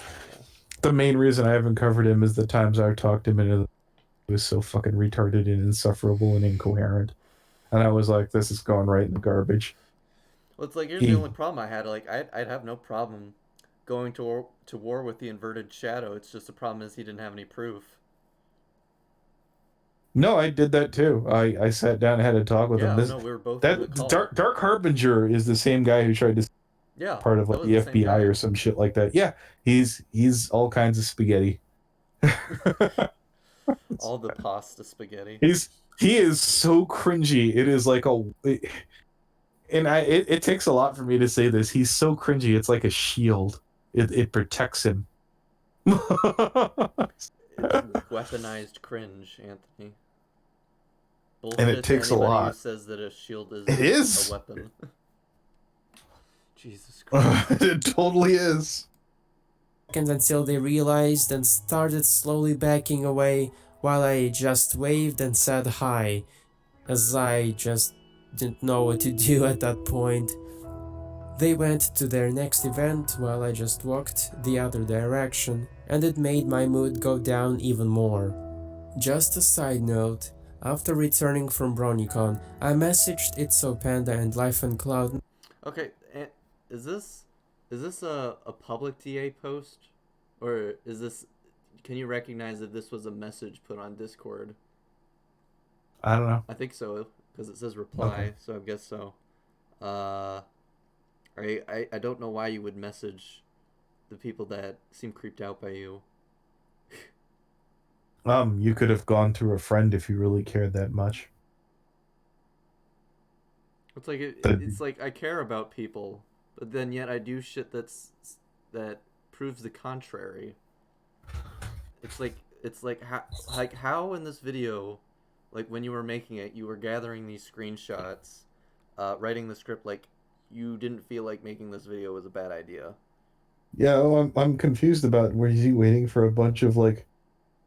The main reason I haven't covered him is the times I've talked him into he was so fucking retarded and insufferable and incoherent. And I was like, this is going right in the garbage. Well, it's like here's the He only problem I had. Like I'd have no problem going to war with the inverted shadow. It's just the problem is he didn't have any proof. No, I did that too. I sat down and had a talk with him. Yeah, This no, we were both in the that call. Dark Harbinger is the same guy who tried to Yeah, part of that like was the the same FBI guy. or some shit like that. Yeah, he's all kinds of spaghetti. All the pasta spaghetti. He is so cringy. It is like it takes a lot for me to say this. He's so cringy. It's like a shield. It protects him. It's weaponized cringe, Anthony. And Bullshit it takes to a anybody who lot. says that a shield is It is. a weapon. Jesus Christ. It totally is. And until they realized and started slowly backing away while I just waved and said hi, as I just didn't know what to do at that point. They went to their next event while I just walked the other direction, and it made my mood go down even more. Just a side note, after returning from BronyCon, I messaged Itso Panda and Life and Cloud. Okay, is this a public TA post, or is this? Can you recognize that this was a message put on Discord? I don't know. I think so because it says reply, Okay. so I guess so. I don't know why you would message the people that seem creeped out by you. You could have gone through a friend if you really cared that much. It's like That- it's like I care about people, but then yet I do shit that proves the contrary. It's like how in this video, like when you were making it, you were gathering these screenshots, writing the script. Like you didn't feel like making this video was a bad idea. Yeah, I'm confused about where is he waiting for a bunch of like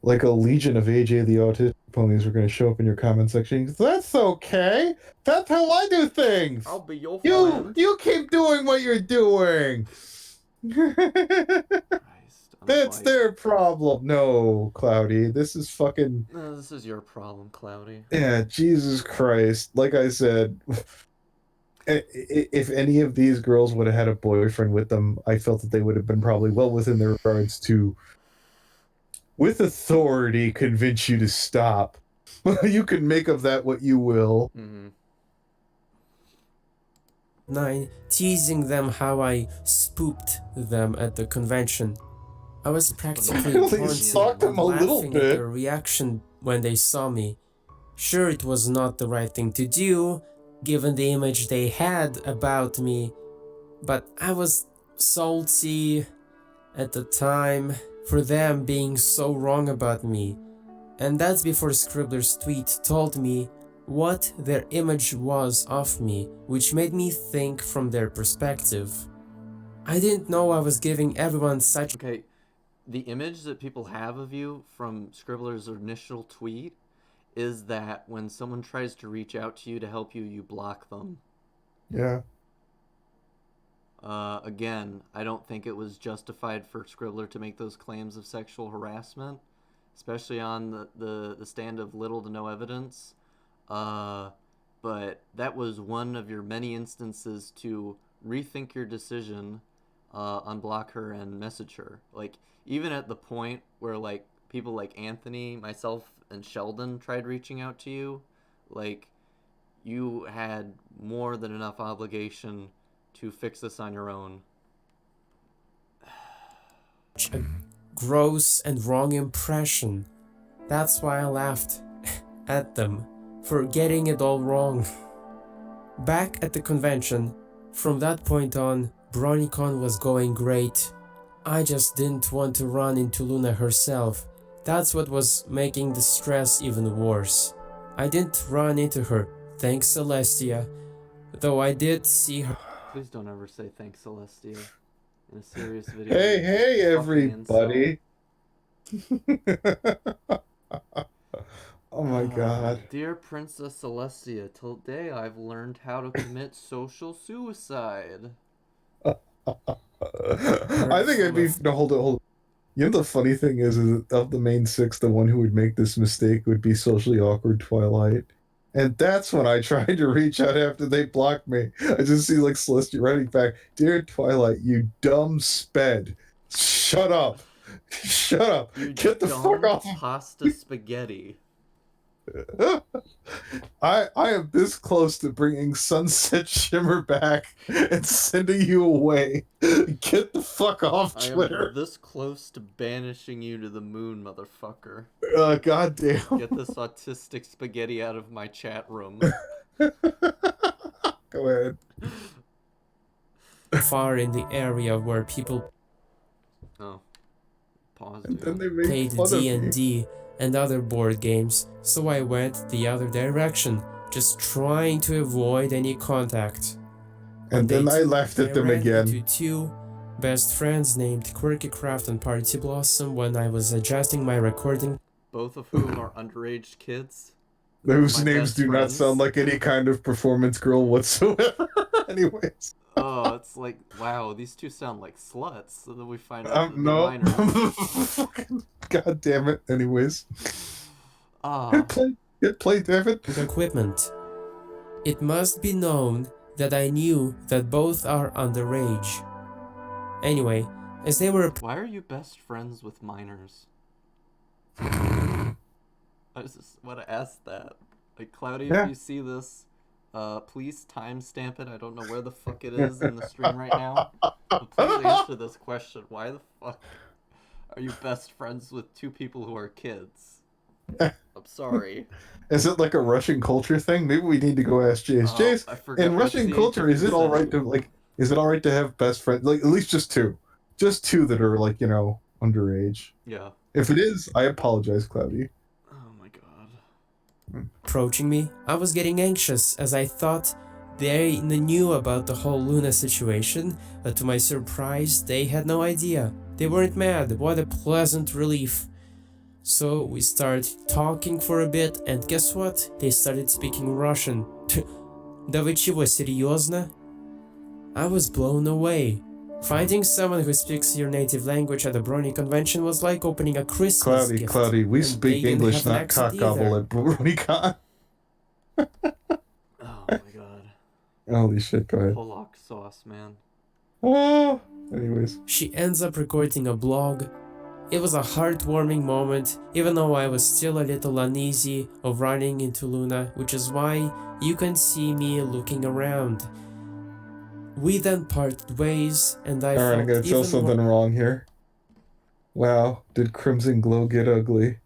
a legion of AJ the Autistic ponies are going to show up in your comment section. That's okay. That's how I do things. I'll be your You friend. you keep doing what you're doing. Christ, on a That's bike. their problem. No, Cloudy. This is fucking No, this is your problem, Cloudy. yeah, Jesus Christ. Like I said, if any of these girls would have had a boyfriend with them, I felt that they would have been probably well within their rights to, with authority, convince you to stop. You can make of that what you will. Mm-hmm. 9, teasing them how I spooked them at the convention. I was practically Well, they taunting stalked them, them a little laughing at bit. their reaction when they saw me. Sure, it was not the right thing to do, given the image they had about me, but I was salty at the time for them being so wrong about me. And that's before Scribbler's tweet told me what their image was of me, which made me think from their perspective. I didn't know I was giving everyone such. Okay, the image that people have of you from Scribbler's initial tweet is that when someone tries to reach out to you to help you, you block them. Yeah. Again, I don't think it was justified for Scribbler to make those claims of sexual harassment, especially on the stand of little to no evidence. But that was one of your many instances to rethink your decision, unblock her and message her. Like, even at the point where, like, people like Anthony, myself, and Sheldon tried reaching out to you, like, you had more than enough obligation to fix this on your own. A gross and wrong impression. That's why I laughed at them for getting it all wrong. Back at the convention, from that point on, BronyCon was going great. I just didn't want to run into Luna herself. That's what was making the stress even worse. I didn't run into her, thanks Celestia, though I did see her. Please don't ever say thanks, Celestia, in a serious video. Hey, you fucking everybody. Oh my incel. god. Dear Princess Celestia, today I've learned how to commit social suicide. I think it'd be no, hold it. You know the funny thing is that of the main six, the one who would make this mistake would be socially awkward Twilight. And that's when I tried to reach out after they blocked me. I just see like Celestia writing back, "Dear Twilight, you dumb sped. Shut up. Shut up. You Get the fuck dumb off." pasta spaghetti. I am this close to bringing Sunset Shimmer back and sending you away. Get the fuck off I Twitter. am this close to banishing you to the moon, motherfucker. Goddamn. Get this autistic spaghetti out of my chat room. Go ahead. Far in the area where people Oh. Pause, And then dude. they made played fun of me. D&D and other board games, so I went the other direction, just trying to avoid any contact. On And then day I 2, laughed at I them ran again. into 2 best friends named Quirky Craft and Party Blossom when I was adjusting my recording. Both of whom are underage kids. Those My names best do not friends. sound like any kind of performance girl whatsoever. Anyways. Oh, it's like, wow, these two sound like sluts. So then we find out that they're No. minors. Fucking God damn it. Anyways. Ah, Get play, David. Equipment. It must be known that I knew that both are underage. Anyway, as they were why are you best friends with minors? I just want to ask that. Like, Cloudy, Yeah. if you see this, please timestamp it. I don't know where the fuck it is in the stream right now. But please answer this question. Why the fuck are you best friends with 2 people who are kids? I'm sorry. Is it like a Russian culture thing? Maybe we need to go ask Jace. Oh, Jace, I forgot in what's Russian the culture, age is of it all right consent? to like? Is it all right to have best friends? Like at least just two that are like underage. Yeah. If it is, I apologize, Cloudy. Oh my god. Approaching me, I was getting anxious as I thought they knew about the whole Luna situation, but to my surprise, they had no idea. They weren't mad. What a pleasant relief. So we started talking for a bit, and guess what? They started speaking Russian. Да вы чего, серьезно? I was blown away. Finding someone who speaks your native language at a Brony convention was like opening a Christmas gift. Cloudy, we and speak they didn't English, have an not accent cock gobble either. at BronyCon. Oh my god. Holy shit, go ahead. Pollock sauce, man. Oh, anyways. She ends up recording a blog. It was a heartwarming moment, even though I was still a little uneasy of running into Luna, which is why you can see me looking around. We then parted ways, and I Alright, I'm felt gonna tell even something more. wrong here. Wow, did Crimson Glow get ugly?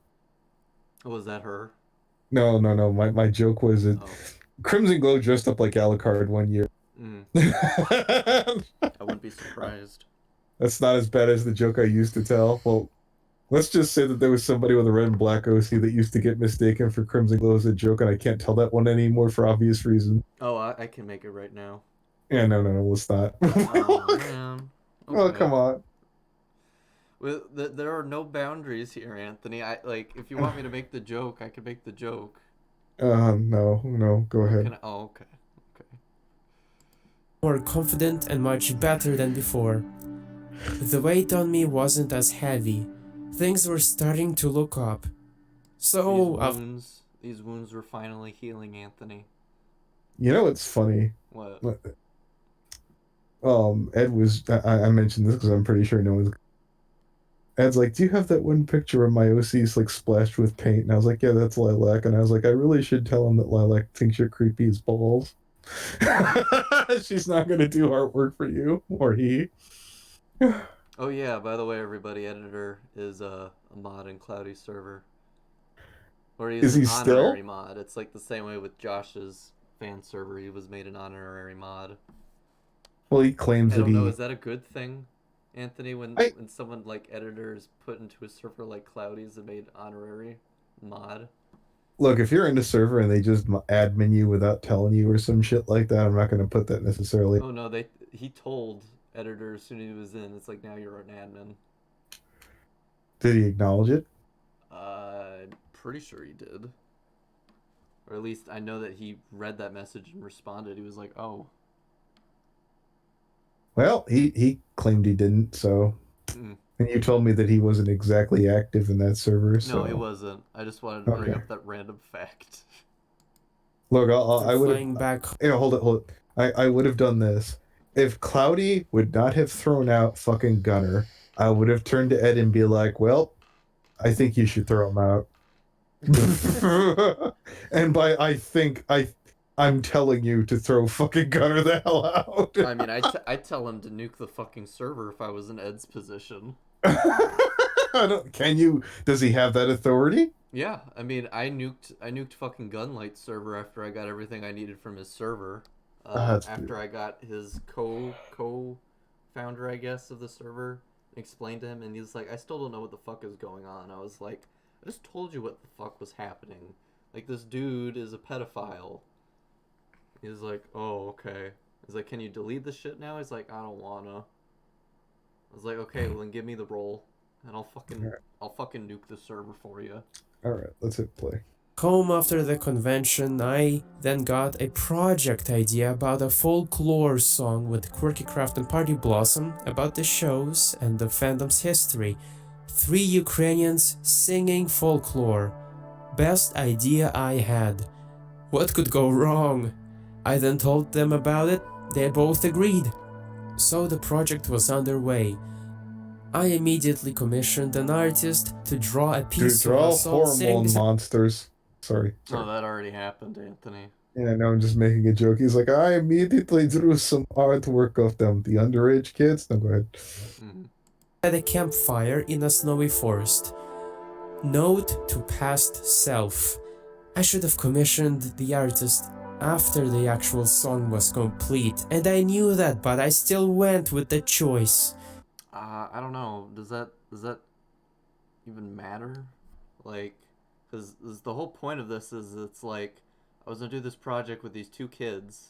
Was that her? No. My joke was that Oh. Crimson Glow dressed up like Alucard one year. I wouldn't be surprised. That's not as bad as the joke I used to tell. Well, let's just say that there was somebody with a red and black OC that used to get mistaken for Crimson Glow as a joke, and I can't tell that one anymore for obvious reasons. Oh, I can make it right now. Yeah, no, let's not. Oh, man. Oh, Okay. come on. Well, there are no boundaries here, Anthony. If you want me to make the joke, I can make the joke. No, go ahead. Oh, okay. More confident and much better than before. The weight on me wasn't as heavy. Things were starting to look up. So, These wounds were finally healing, Anthony. You know what's funny? What? Ed was. I mentioned this because I'm pretty sure no one's. Ed's like, do you have that one picture of my OCs like splashed with paint? And I was like, yeah, that's Lilac. And I was like, I really should tell him that Lilac thinks you're creepy as balls. She's not gonna do artwork for you or he. Oh yeah, by the way, everybody, editor is a mod in Cloudy's server. Or Is an he honorary still? mod. It's like the same way with Josh's fan server. He was made an honorary mod. Well, he claims I that don't know. he. Is that a good thing, Anthony? When I- someone like editor is put into a server like Cloudy's and made honorary mod. Look, if you're in the server and they just admin you without telling you or some shit like that, I'm not gonna put that necessarily. Oh no, he told editor as soon as he was in. It's like, now you're an admin. Did he acknowledge it? I'm pretty sure he did. Or at least I know that he read that message and responded. He was like, oh. Well, he claimed he didn't. So, Mm. and you told me that he wasn't exactly active in that server. So. No, he wasn't. I just wanted to bring Okay. up that random fact. Look, I would flying have. back. Hold it. I would have done this if Cloudy would not have thrown out fucking Gunner. I would have turned to Ed and be like, "Well, I think you should throw him out." And by I think I'm telling you to throw fucking Gunner the hell out. I mean, I'd tell him to nuke the fucking server if I was in Ed's position. Can you? Does he have that authority? Yeah, I mean, I nuked fucking Gunlight server after I got everything I needed from his server. After I got his co-founder, I guess, of the server, explained to him, and he's like, I still don't know what the fuck is going on. I was like, I just told you what the fuck was happening. Like, this dude is a pedophile. He's like, oh, okay. He's like, can you delete this shit now? He's like, I don't wanna. I was like, okay, well then give me the role, and I'll fucking nuke the server for you. Alright, let's hit play. Home after the convention, I then got a project idea about a folklore song with Quirky Craft and Party Blossom about the shows and the fandom's history. 3 Ukrainians singing folklore. Best idea I had. What could go wrong? I then told them about it, they both agreed. So the project was underway. I immediately commissioned an artist to draw a To piece of draw us all sitting hormone monsters. Sorry. Oh, that already happened, Anthony. Yeah, no, I'm just making a joke. He's like, I immediately drew some artwork of them. The underage kids? No, go ahead. Mm. at a campfire in a snowy forest. Note to past self. I should have commissioned the artist after the actual song was complete, and I knew that, but I still went with the choice. I don't know. Does that even matter? Like, because the whole point of this is it's like I was gonna do this project with these two kids,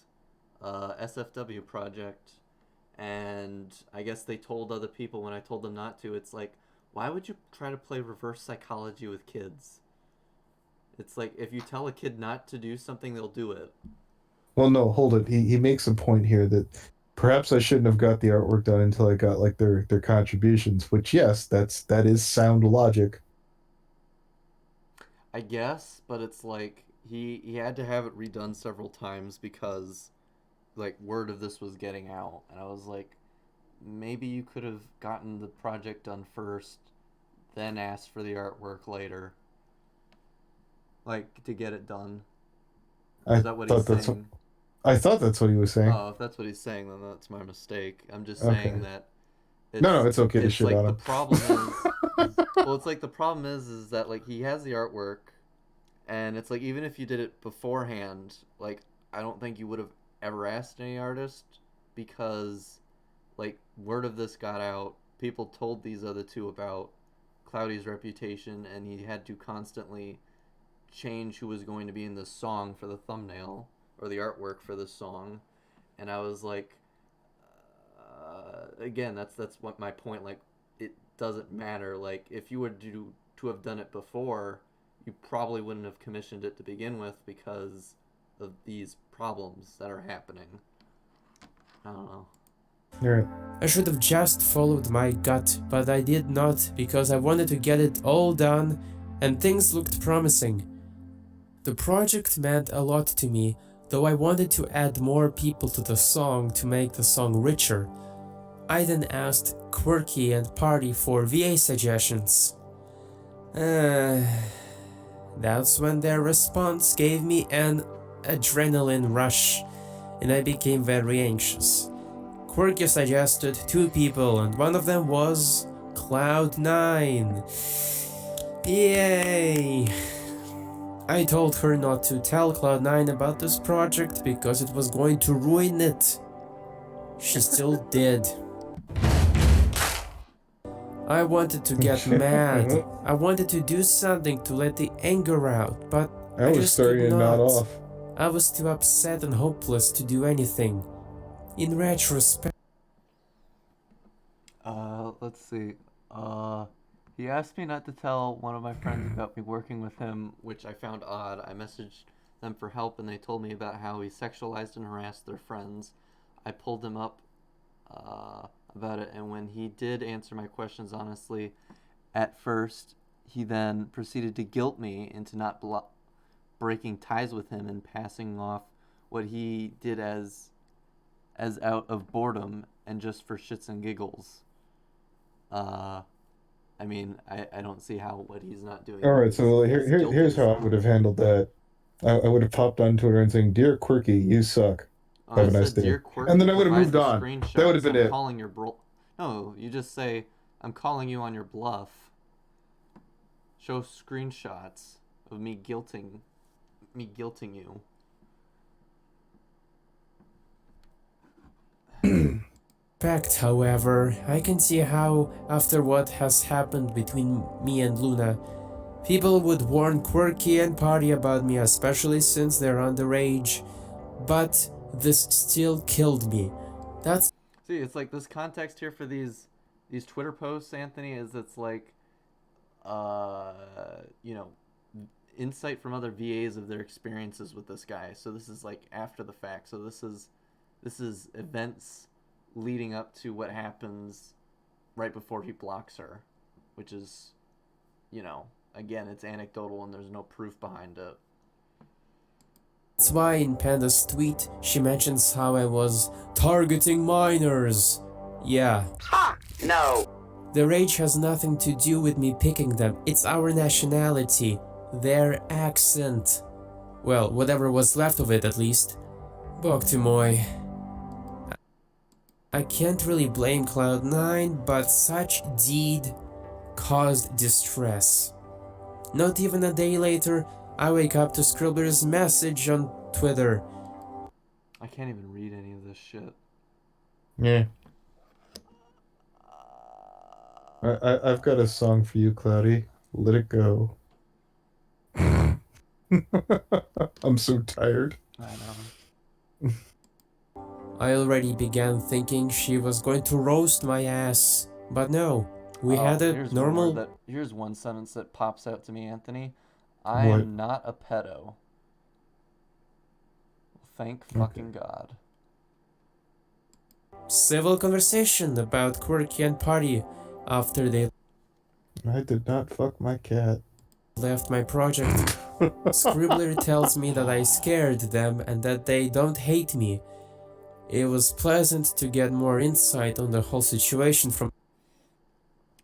SFW project, and I guess they told other people when I told them not to. It's like, why would you try to play reverse psychology with kids? It's like if you tell a kid not to do something, they'll do it. Well, no, hold it. He makes a point here that perhaps I shouldn't have got the artwork done until I got like their contributions. Which, yes, that is sound logic. I guess, but it's like he had to have it redone several times because like word of this was getting out, and I was like, maybe you could have gotten the project done first, then asked for the artwork later, like to get it done. I Is that what thought he's that's what saying? I thought that's what he was saying. Oh, if that's what he's saying, then that's my mistake. I'm just Okay. saying that No, it's okay to it's shit like on the him. problem is well, it's like the problem is that like he has the artwork, and it's like even if you did it beforehand, like I don't think you would have ever asked any artist because like word of this got out, people told these other two about Cloudy's reputation, and he had to constantly change who was going to be in this song for the thumbnail or the artwork for this song, and I was like, again, that's what my point. Like, it doesn't matter. Like, if you were to have done it before, you probably wouldn't have commissioned it to begin with because of these problems that are happening. I don't know. You're I should have just followed my gut, but I did not because I wanted to get it all done and things looked promising. The project meant a lot to me, though I wanted to add more people to the song to make the song richer. I then asked Quirky and Party for VA suggestions. That's when their response gave me an adrenaline rush, and I became very anxious. Quirky suggested 2 people, and one of them was Cloud9. Yay! I told her not to tell Cloud9 about this project because it was going to ruin it. She still did. I wanted to get mad. I wanted to do something to let the anger out, but I I was just starting could to nod not. off. I was too upset and hopeless to do anything. In retrospect, Let's see. He asked me not to tell one of my friends about me working with him, which I found odd. I messaged them for help, and they told me about how he sexualized and harassed their friends. I pulled him up about it, and when he did answer my questions honestly, at first, he then proceeded to guilt me into not breaking ties with him and passing off what he did as out of boredom and just for shits and giggles. I mean, I don't see how what he's not doing. All right, so here's how I would have handled that. I would have popped on Twitter and saying, "Dear Quirky, you suck. I Have a nice said, day," "Dear Quirky, and then I would have provide moved the on. screenshots. That would have been I'm it. calling your No, you just say, I'm calling you on your bluff. Show screenshots of me guilting you." however, I can see how, after what has happened between me and Luna, people would warn Quirky and Party about me, especially since they're underage. But this still killed me. That's See, it's like this context here for these Twitter posts, Anthony, is it's like, you know, insight from other VAs of their experiences with this guy. So this is like after the fact. So this is events leading up to what happens right before he blocks her, which is, you know, again, it's anecdotal and there's no proof behind it. That's why in Panda's tweet, she mentions how I was targeting minors. Yeah. Ha! No! Their age has nothing to do with me picking them. It's our nationality. Their accent. Well, whatever was left of it at least. Boktumoy. I can't really blame Cloud9, but such deed caused distress. Not even a day later, I wake up to Scribbler's message on Twitter. I can't even read any of this shit. Yeah. I've got a song for you, Cloudy. Let it go. I'm so tired. I know. I already began thinking she was going to roast my ass, but no. We had a normal. Here's one sentence that pops out to me, Anthony. I What? am not a pedo. Thank Okay. fucking God. Civil conversation about Quirky and Party after they I did not fuck my cat. left my project. Scribbler tells me that I scared them and that they don't hate me. It was pleasant to get more insight on the whole situation from.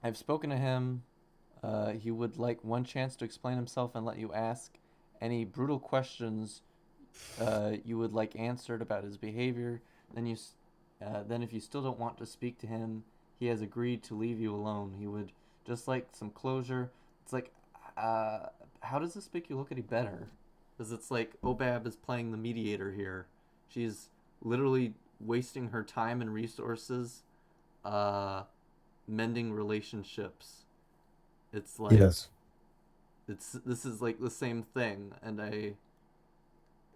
I've spoken to him. He would like one chance to explain himself and let you ask any brutal questions you would like answered about his behavior. Then if you still don't want to speak to him, he has agreed to leave you alone. He would just like some closure. It's like, how does this make you look any better? Because it's like Obab is playing the mediator here. She's literally wasting her time and resources mending relationships. It's like Yes. this is like the same thing, and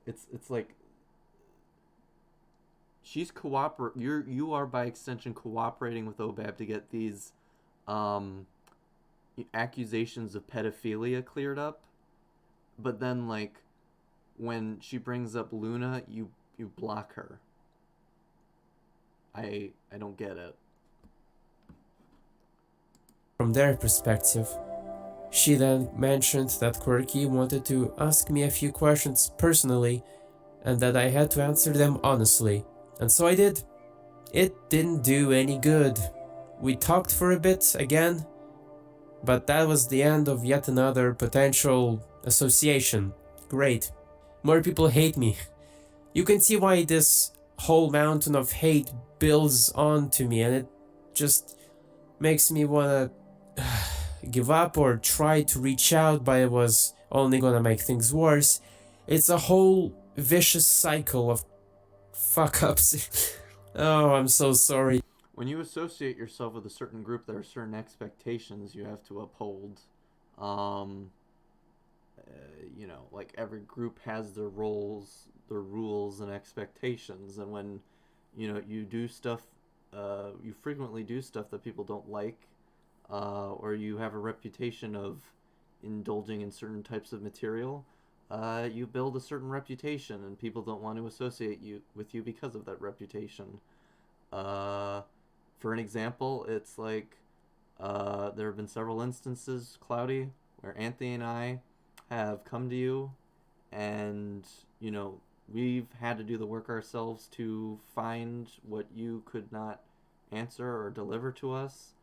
it's like she's you are by extension cooperating with Obab to get these accusations of pedophilia cleared up, but then like when she brings up Luna, you block her. I don't get it. From their perspective. She then mentioned that Quirky wanted to ask me a few questions personally and that I had to answer them honestly. And so I did. It didn't do any good. We talked for a bit again, but that was the end of yet another potential association. Great. More people hate me. You can see why this whole mountain of hate builds onto me, and it just makes me wanna give up or try to reach out, but it was only gonna make things worse. It's a whole vicious cycle of fuck ups. Oh, I'm so sorry. When you associate yourself with a certain group, there are certain expectations you have to uphold. Um, like every group has their roles, their rules, and expectations. And when, you do stuff, you frequently do stuff that people don't like, or you have a reputation of indulging in certain types of material, you build a certain reputation, and people don't want to associate with you because of that reputation. For an example, it's like there have been several instances, Cloudy, where Anthony and I have come to you, and we've had to do the work ourselves to find what you could not answer or deliver to us.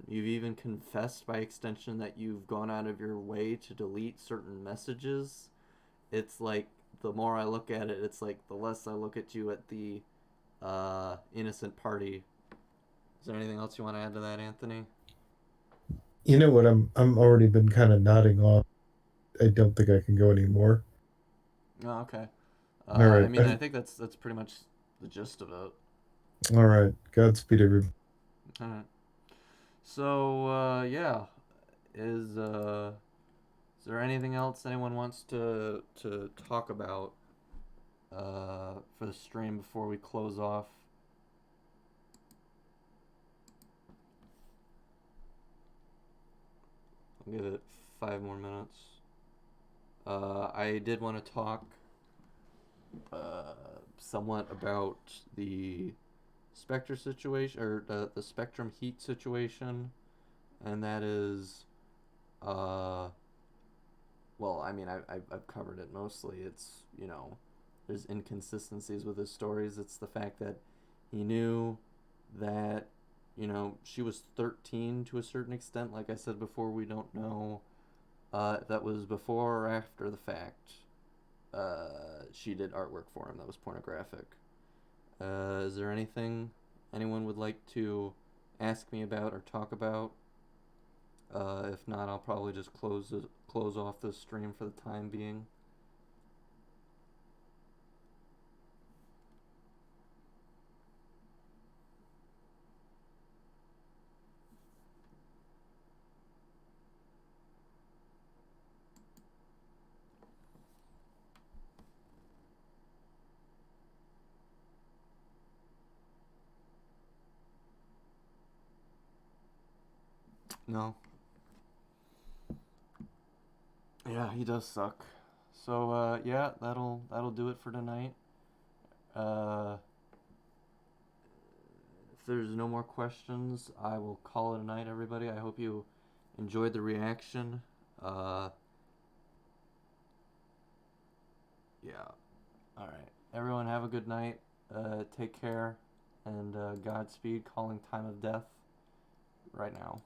You've even confessed by extension that you've gone out of your way to delete certain messages. It's like the more I look at it, it's like the less I look at you at the innocent party. Is there anything else you want to add to that, Anthony? You know what? I'm already been kind of nodding off. I don't think I can go anymore. Oh, okay. All right. I mean, I think that's pretty much the gist of it. All right. Godspeed, everybody. All right. So yeah, is there anything else anyone wants to talk about for the stream before we close off? I'll give it 5 more minutes. I did want to talk somewhat about the Spectre situation, or the Spectrum Heat situation, and that is, well, I mean, I've covered it mostly. It's, there's inconsistencies with his stories. It's the fact that he knew that, she was 13 to a certain extent. Like I said before, we don't know if that was before or after the fact. She did artwork for him that was pornographic. Is there anything anyone would like to ask me about or talk about? If not, I'll probably just close off the stream for the time being. No. Yeah, he does suck. So yeah, that'll do it for tonight. If there's no more questions, I will call it a night, everybody. I hope you enjoyed the reaction. Yeah. All right. Everyone, have a good night. Take care, and Godspeed. Calling time of death right now.